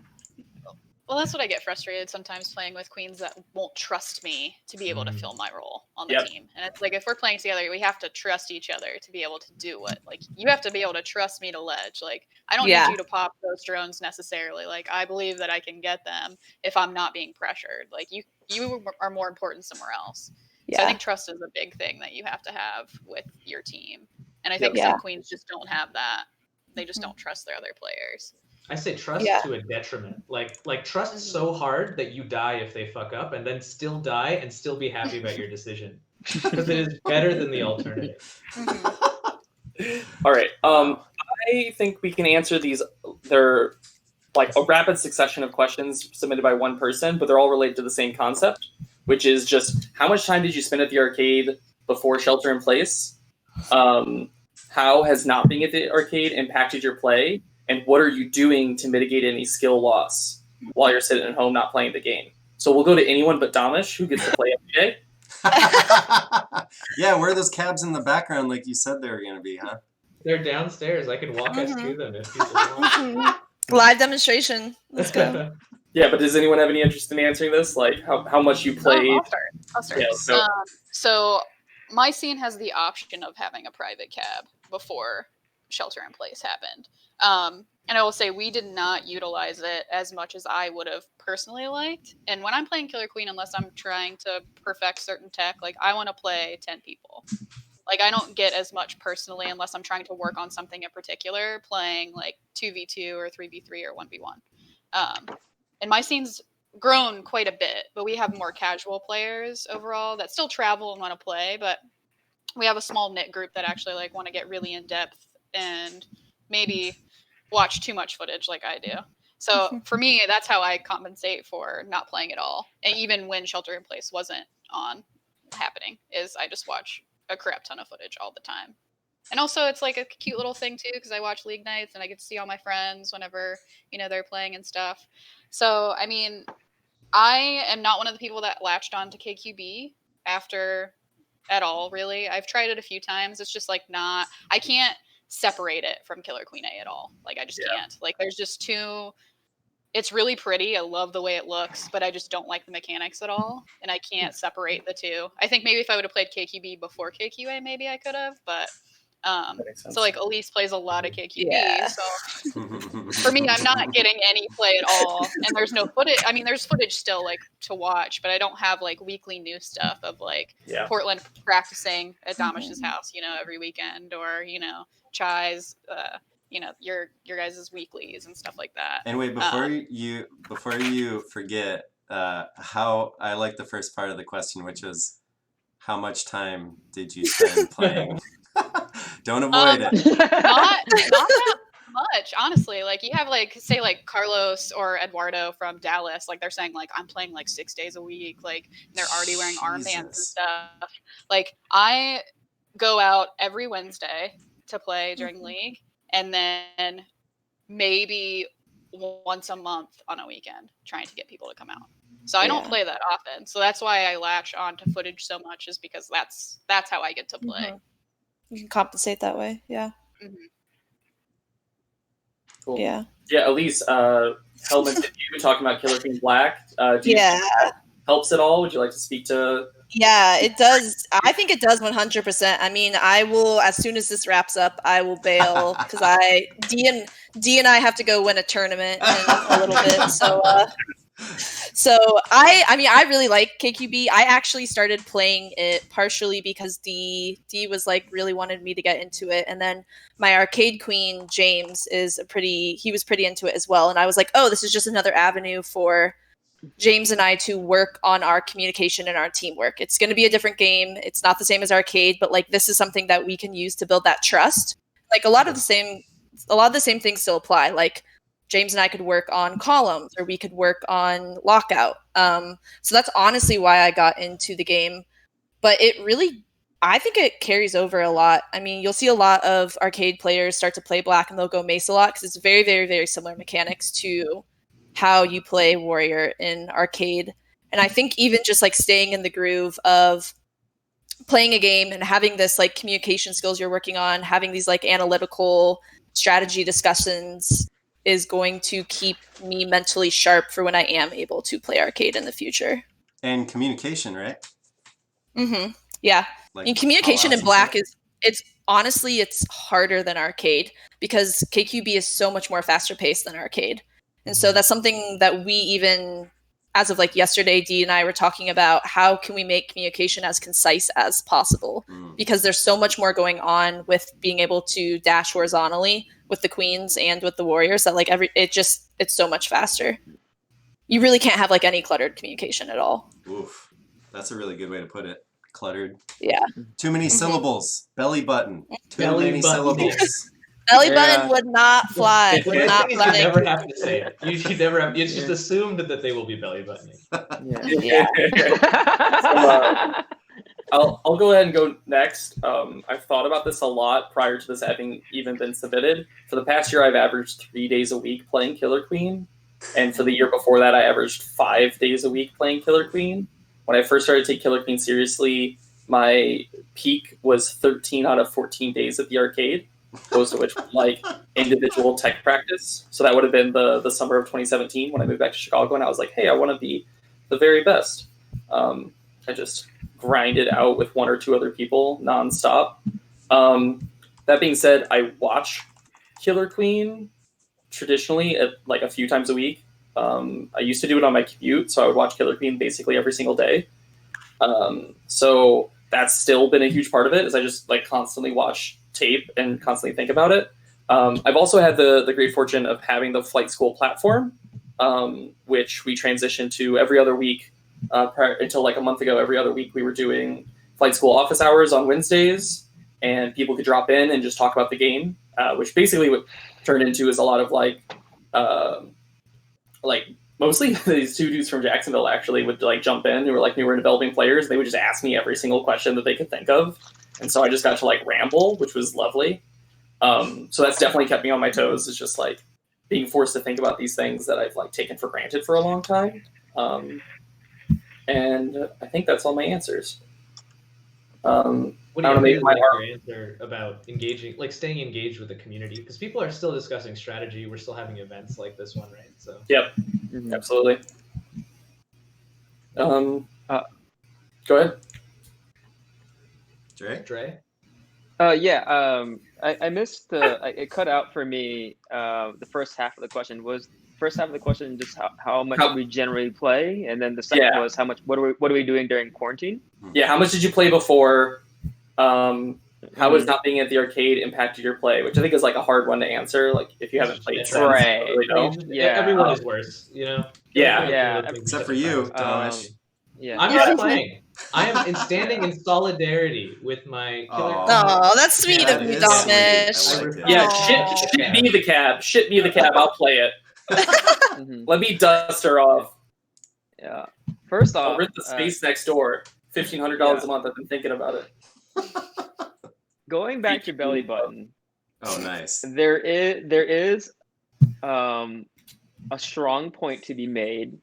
Well, that's what I get frustrated sometimes playing with queens that won't trust me to be able to fill my role on the team. And it's like, if we're playing together, we have to trust each other to be able to do what, like, you have to be able to trust me to ledge. Like, I don't need you to pop those drones necessarily. Like, I believe that I can get them if I'm not being pressured. Like, you are more important somewhere else. Yeah. So I think trust is a big thing that you have to have with your team. And I think some queens just don't have that. They just don't trust their other players. I say trust to a detriment. Like trust so hard that you die if they fuck up, and then still die and still be happy about your decision, because it is better than the alternative. All right. I think we can answer these. They're like a rapid succession of questions submitted by one person, but they're all related to the same concept, which is just how much time did you spend at the arcade before Shelter in Place? How has not being at the arcade impacted your play? And what are you doing to mitigate any skill loss while you're sitting at home not playing the game? So we'll go to anyone but Damish, who gets to play every day. Yeah, where are those cabs in the background like you said they were going to be, huh? They're downstairs. I can walk us to them if people want. Live demonstration. Let's go. Yeah, but does anyone have any interest in answering this? Like how much you played? I'll start. Yeah, so my scene has the option of having a private cab before Shelter in Place happened. And I will say we did not utilize it as much as I would have personally liked. And when I'm playing Killer Queen, unless I'm trying to perfect certain tech, like I want to play 10 people. Like I don't get as much personally unless I'm trying to work on something in particular, playing like 2v2 or 3v3 or 1v1. And my scene's grown quite a bit, but we have more casual players overall that still travel and want to play, but we have a small knit group that actually like want to get really in depth and maybe watch too much footage like I do. So for me, that's how I compensate for not playing at all. And even when Shelter in Place wasn't happening, is I just watch a crap ton of footage all the time. And also it's like a cute little thing too, because I watch League nights and I get to see all my friends whenever, they're playing and stuff. So, I mean, I am not one of the people that latched on to KQB after at all, really. I've tried it a few times. It's just like I can't separate it from Killer Queen A at all. Like I just can't. Like there's just it's really pretty. I love the way it looks, but I just don't like the mechanics at all. And I can't separate the two. I think maybe if I would have played KQB before KQA, maybe I could have, but so like Elise plays a lot of KQB. So for me, I'm not getting any play at all. And there's no footage. I mean, there's footage still like to watch, but I don't have like weekly news stuff of like Portland practicing at Damish's house, every weekend, or, Chai's, your guys' weeklies and stuff like that. And wait, before you forget, how I like the first part of the question, which was how much time did you spend playing? Don't avoid it. Not that much, honestly. Like you have like say like Carlos or Eduardo from Dallas, like they're saying like I'm playing like 6 days a week, like they're already wearing armbands and Jesus. stuff. Like I go out every Wednesday to play during league, and then maybe once a month on a weekend trying to get people to come out. So I don't Yeah. play that often. So that's why I latch on to footage so much, is because that's how I get to play. You can compensate that way. Yeah. Mhm. Cool. Yeah. Yeah, Elise, Helmet, you've been talking about Killer Queen Black. Do you Yeah. think that helps at all? Would you like to speak to? Yeah, it does. I think it does 100%. I mean, I will, as soon as this wraps up, I will bail because D and I have to go win a tournament in a little bit. So I mean, I really like KQB. I actually started playing it partially because D was like really wanted me to get into it, and then my arcade queen James he was pretty into it as well, and I was like, oh, this is just another avenue for James and I to work on our communication and our teamwork. It's going to be a different game. It's not the same as arcade, but like this is something that we can use to build that trust. Like a lot of the same things still apply. Like James and I could work on columns, or we could work on lockout. So that's honestly why I got into the game. But I think it carries over a lot. I mean, you'll see a lot of arcade players start to play Black and they'll go Mace a lot because it's very, very, very similar mechanics to how you play Warrior in arcade. And I think even just like staying in the groove of playing a game and having this like communication skills you're working on, having these like analytical strategy discussions is going to keep me mentally sharp for when I am able to play arcade in the future. And communication, right? Mm-hmm. Yeah. Like I mean, communication in call-outs Black and it's honestly harder than arcade because KQB is so much more faster paced than arcade. And so that's something that we even, as of like yesterday, Dee and I were talking about how can we make communication as concise as possible, because there's so much more going on with being able to dash horizontally with the queens and with the warriors that like it's so much faster. You really can't have like any cluttered communication at all. Oof. That's a really good way to put it. Cluttered. Yeah. Too many syllables. Belly button. Too Belly many button. syllables. Belly Yeah. button would not fly. But Would I not think you should fly. never have to say it. You should never have. It's just assumed that they will be belly buttoning. Yeah. I'll go ahead and go next. I've thought about this a lot prior to this having even been submitted. For the past year, I've averaged 3 days a week playing Killer Queen. And for the year before that, I averaged 5 days a week playing Killer Queen. When I first started to take Killer Queen seriously, my peak was 13 out of 14 days at the arcade, most of which were like individual tech practice. So that would have been the summer of 2017 when I moved back to Chicago, and I was like, hey, I want to be the very best. I just grinded out with 1 or 2 other people nonstop. That being said, I watch Killer Queen traditionally at like a few times a week. I used to do it on my commute, so I would watch Killer Queen basically every single day. So that's still been a huge part of it, is I just like constantly watch tape and constantly think about it. I've also had the great fortune of having the flight school platform, which we transitioned to every other week. Until like a month ago, every other week we were doing flight school office hours on Wednesdays, and people could drop in and just talk about the game, which basically what turned into is a lot of like mostly these 2 dudes from Jacksonville actually would like jump in who were like newer developing players. They would just ask me every single question that they could think of, and so I just got to like ramble, which was lovely. So that's definitely kept me on my toes. It's just like being forced to think about these things that I've like taken for granted for a long time. And I think that's all my answers. What do you really like your answer about engaging, like staying engaged with the community? Because people are still discussing strategy. We're still having events like this one, right? So. Yep, absolutely. Go ahead. Dre? I missed it cut out for me. The first half of the question was just how much we generally play, and then the second was how much what are we doing during quarantine? Yeah, how much did you play before? How has not being at the arcade impacted your play? Which I think is like a hard one to answer. Like if you haven't played since, right? really know. Yeah, everyone is worse, you know. Yeah. Except for you, Domish. Yeah. I'm not playing. I am standing in solidarity with my killer. Aw. Oh, that's sweet That of you, is sweet. Domish. I like it. Yeah, Aw. shit me the cab. Shit me the cab. I'll play it. Mhm. Let me dust her off. Yeah. First I'll off, rent the space next door. $1,500 yeah. a month. I've been thinking about it. Going back to belly button, Oh, nice. there is a strong point to be made,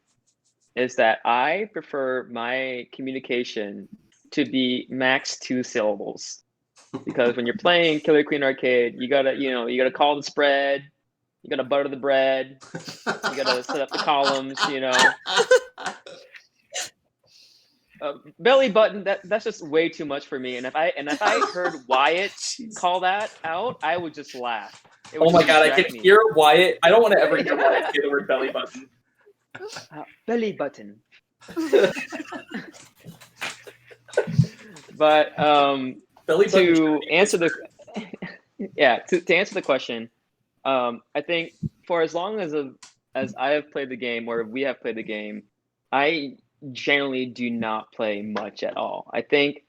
is that I prefer my communication to be max 2 syllables, because when you're playing Killer Queen Arcade, you gotta call the spread, you gotta butter the bread, you gotta set up the columns, belly button, that's just way too much for me. And if I heard Wyatt call that out, I would just laugh. It would Oh my just god, I distract can me. hear Wyatt. I don't want to ever hear Wyatt say the word belly button. Belly button. But Belly button. to answer the to answer the question, I think for as long as I have played the game, or we have played the game, I generally do not play much at all. I think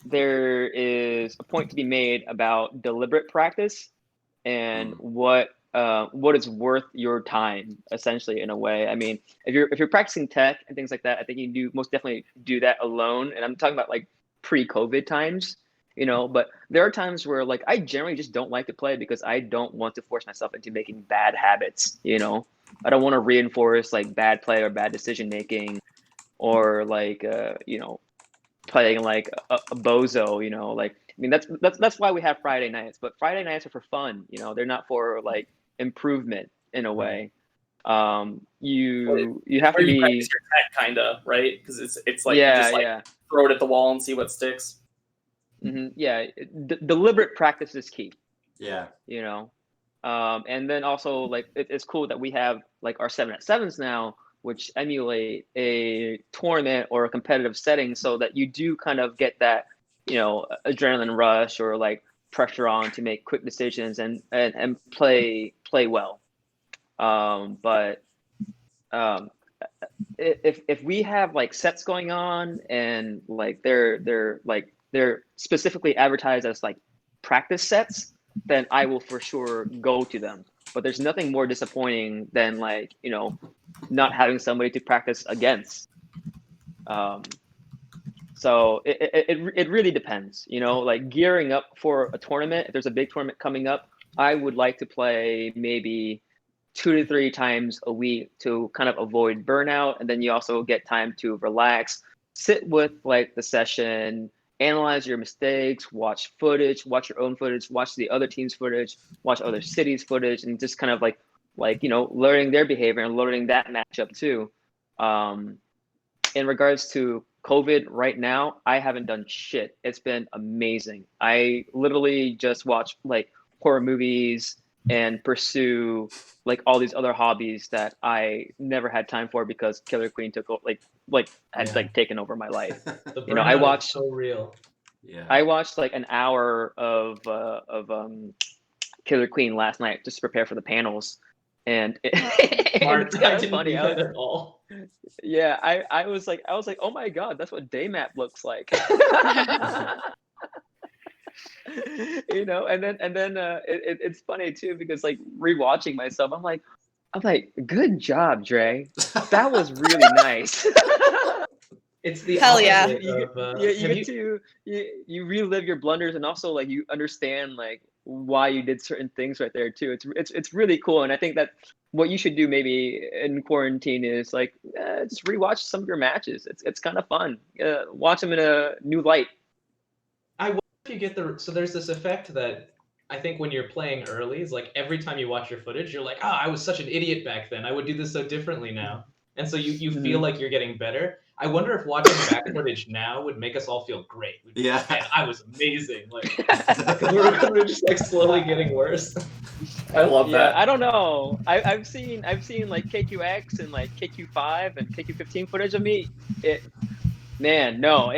there is a point to be made about deliberate practice and what is worth your time, essentially, in a way. I mean, if you're practicing tech and things like that, I think you do most definitely do that alone. And I'm talking about like pre-COVID times, but there are times where like I generally just don't like to play because I don't want to force myself into making bad habits. I don't want to reinforce like bad play or bad decision making, or like playing like a bozo. Like, I mean, that's why we have Friday nights, but Friday nights are for fun. They're not for like improvement in a way. You have to you be practice your tech, kinda, right? Because it's like yeah, you just like yeah. throw it at the wall and see what sticks. Yeah, deliberate practice is key. Yeah. And then also like it's cool that we have like our 7-at-7s now, which emulate a tournament or a competitive setting, so that you do kind of get that adrenaline rush or like pressure on to make quick decisions and play well. But if we have like sets going on and like they're specifically advertised as like practice sets, then I will for sure go to them. But there's nothing more disappointing than like not having somebody to practice against. So it really depends. Like gearing up for a tournament, if there's a big tournament coming up, I would like to play maybe 2 to 3 times a week to kind of avoid burnout. And then you also get time to relax, sit with like the session, analyze your mistakes, watch footage, watch your own footage, watch the other team's footage, watch other cities' footage, and just kind of like learning their behavior and learning that matchup too. In regards to COVID right now, I haven't done shit. It's been amazing. I literally just watch like horror movies and pursue like all these other hobbies that I never had time for because Killer Queen took had taken over my life. The I burnout watched is so real. Yeah. I watched like an hour of Killer Queen last night just to prepare for the panels, and it's I kind of didn't funny. do that at all. Yeah, I was like, oh my god, that's what Daymap looks like. And then it's funny too, because like rewatching myself, I'm like, good job, Dre. That was really nice. It's the Hell yeah. opposite You relive your blunders, and also like you understand like why you did certain things right there too. It's really cool, and I think that what you should do maybe in quarantine is like just rewatch some of your matches. It's kind of fun. Watch them in a new light. I wonder if you get so there's this effect that I think when you're playing early is like every time you watch your footage, you're like, I was such an idiot back then. I would do this so differently now. And so you feel like you're getting better. I wonder if watching back footage now would make us all feel great. We'd be like, man, I was amazing. Like, we're just like slowly getting worse. I love that. I don't know. I've seen like KQX and like KQ5 and KQ15 footage of me. It's not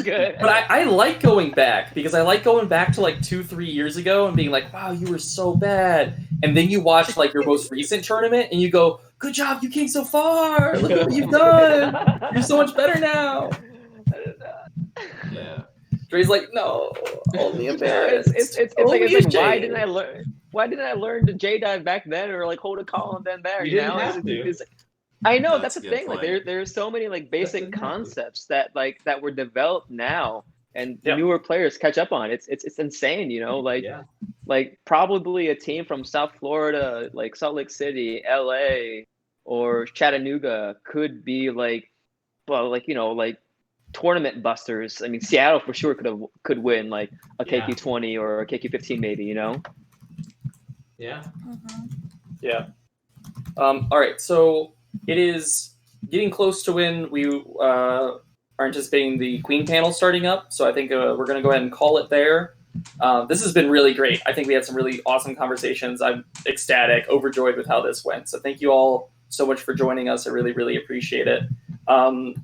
good. But I like going back, because I like going back to like 2-3 years ago and being like, wow, you were so bad. And then you watch like your most recent tournament and you go, good job, you came so far. Look at what you've done. You're so much better now. Yeah. Dre's like, no, only embarrassed. It's like why didn't I learn? Why didn't I learn to J dive back then, or like hold a column then there? You You didn't know, have to. I know No, that's that's the a good thing. Like point. there's so many like basic didn't have to. concepts that were developed now, and Yeah. newer players catch up on. It's insane. You know, like Yeah. like probably a team from South Florida, like Salt Lake City, LA, or Chattanooga could be like, well, like, you know, like tournament busters. I mean, Seattle for sure could win like a Yeah. KQ20 or a KQ15 maybe, you know? Yeah. Yeah. All right, so it is getting close to when we are anticipating the Queen panel starting up, so I think we're going to go ahead and call it there. This has been really great. I think we had some really awesome conversations. I'm ecstatic, overjoyed with how this went. So thank you all so much for joining us. I really, really appreciate it.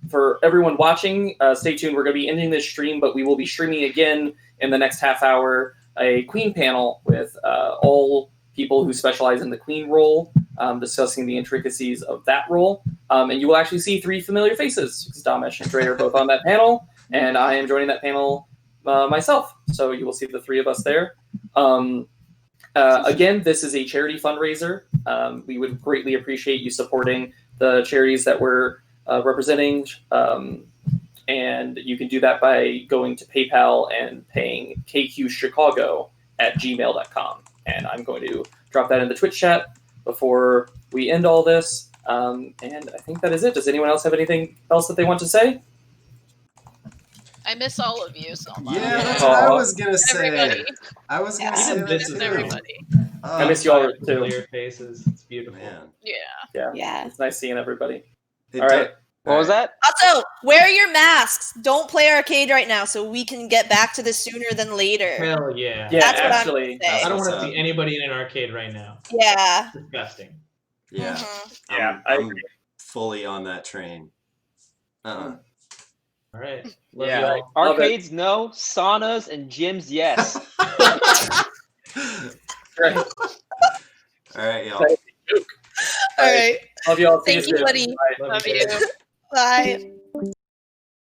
For everyone watching, stay tuned. We're going to be ending this stream, but we will be streaming again in the next half hour a Queen panel with all people who specialize in the Queen role, discussing the intricacies of that role. And you will actually see 3 familiar faces, because Damish and Dre are both on that panel, and I am joining that panel myself. So you will see the 3 of us there. Again, this is a charity fundraiser. We would greatly appreciate you supporting the charities that we're representing. And you can do that by going to PayPal and paying kqchicago@gmail.com. And I'm going to drop that in the Twitch chat before we end all this. And I think that is it. Does anyone else have anything else that they want to say? I miss all of you so much. Yeah, that's what I was gonna say. Everybody. I was gonna Yeah. say Even that this too. is Everybody. I miss you all too. Familiar faces. It's beautiful. Man. Yeah. Yeah. It's nice seeing everybody. It All right. What was that? Also, wear your masks. Don't play arcade right now, so we can get back to this sooner than later. Hell yeah. Yeah, That's what I'm actually. saying. I don't want What's to up? see anybody in an arcade right now. Yeah. Disgusting. Yeah. Mhm. Yeah, I I'm fully on that train. All right. Love Yeah, y'all. Love it. arcades no, saunas and gyms yes. Great. All right, y'all. All right. Love you all. See Thank you you, soon. buddy. Bye. Love Love you. you. Bye.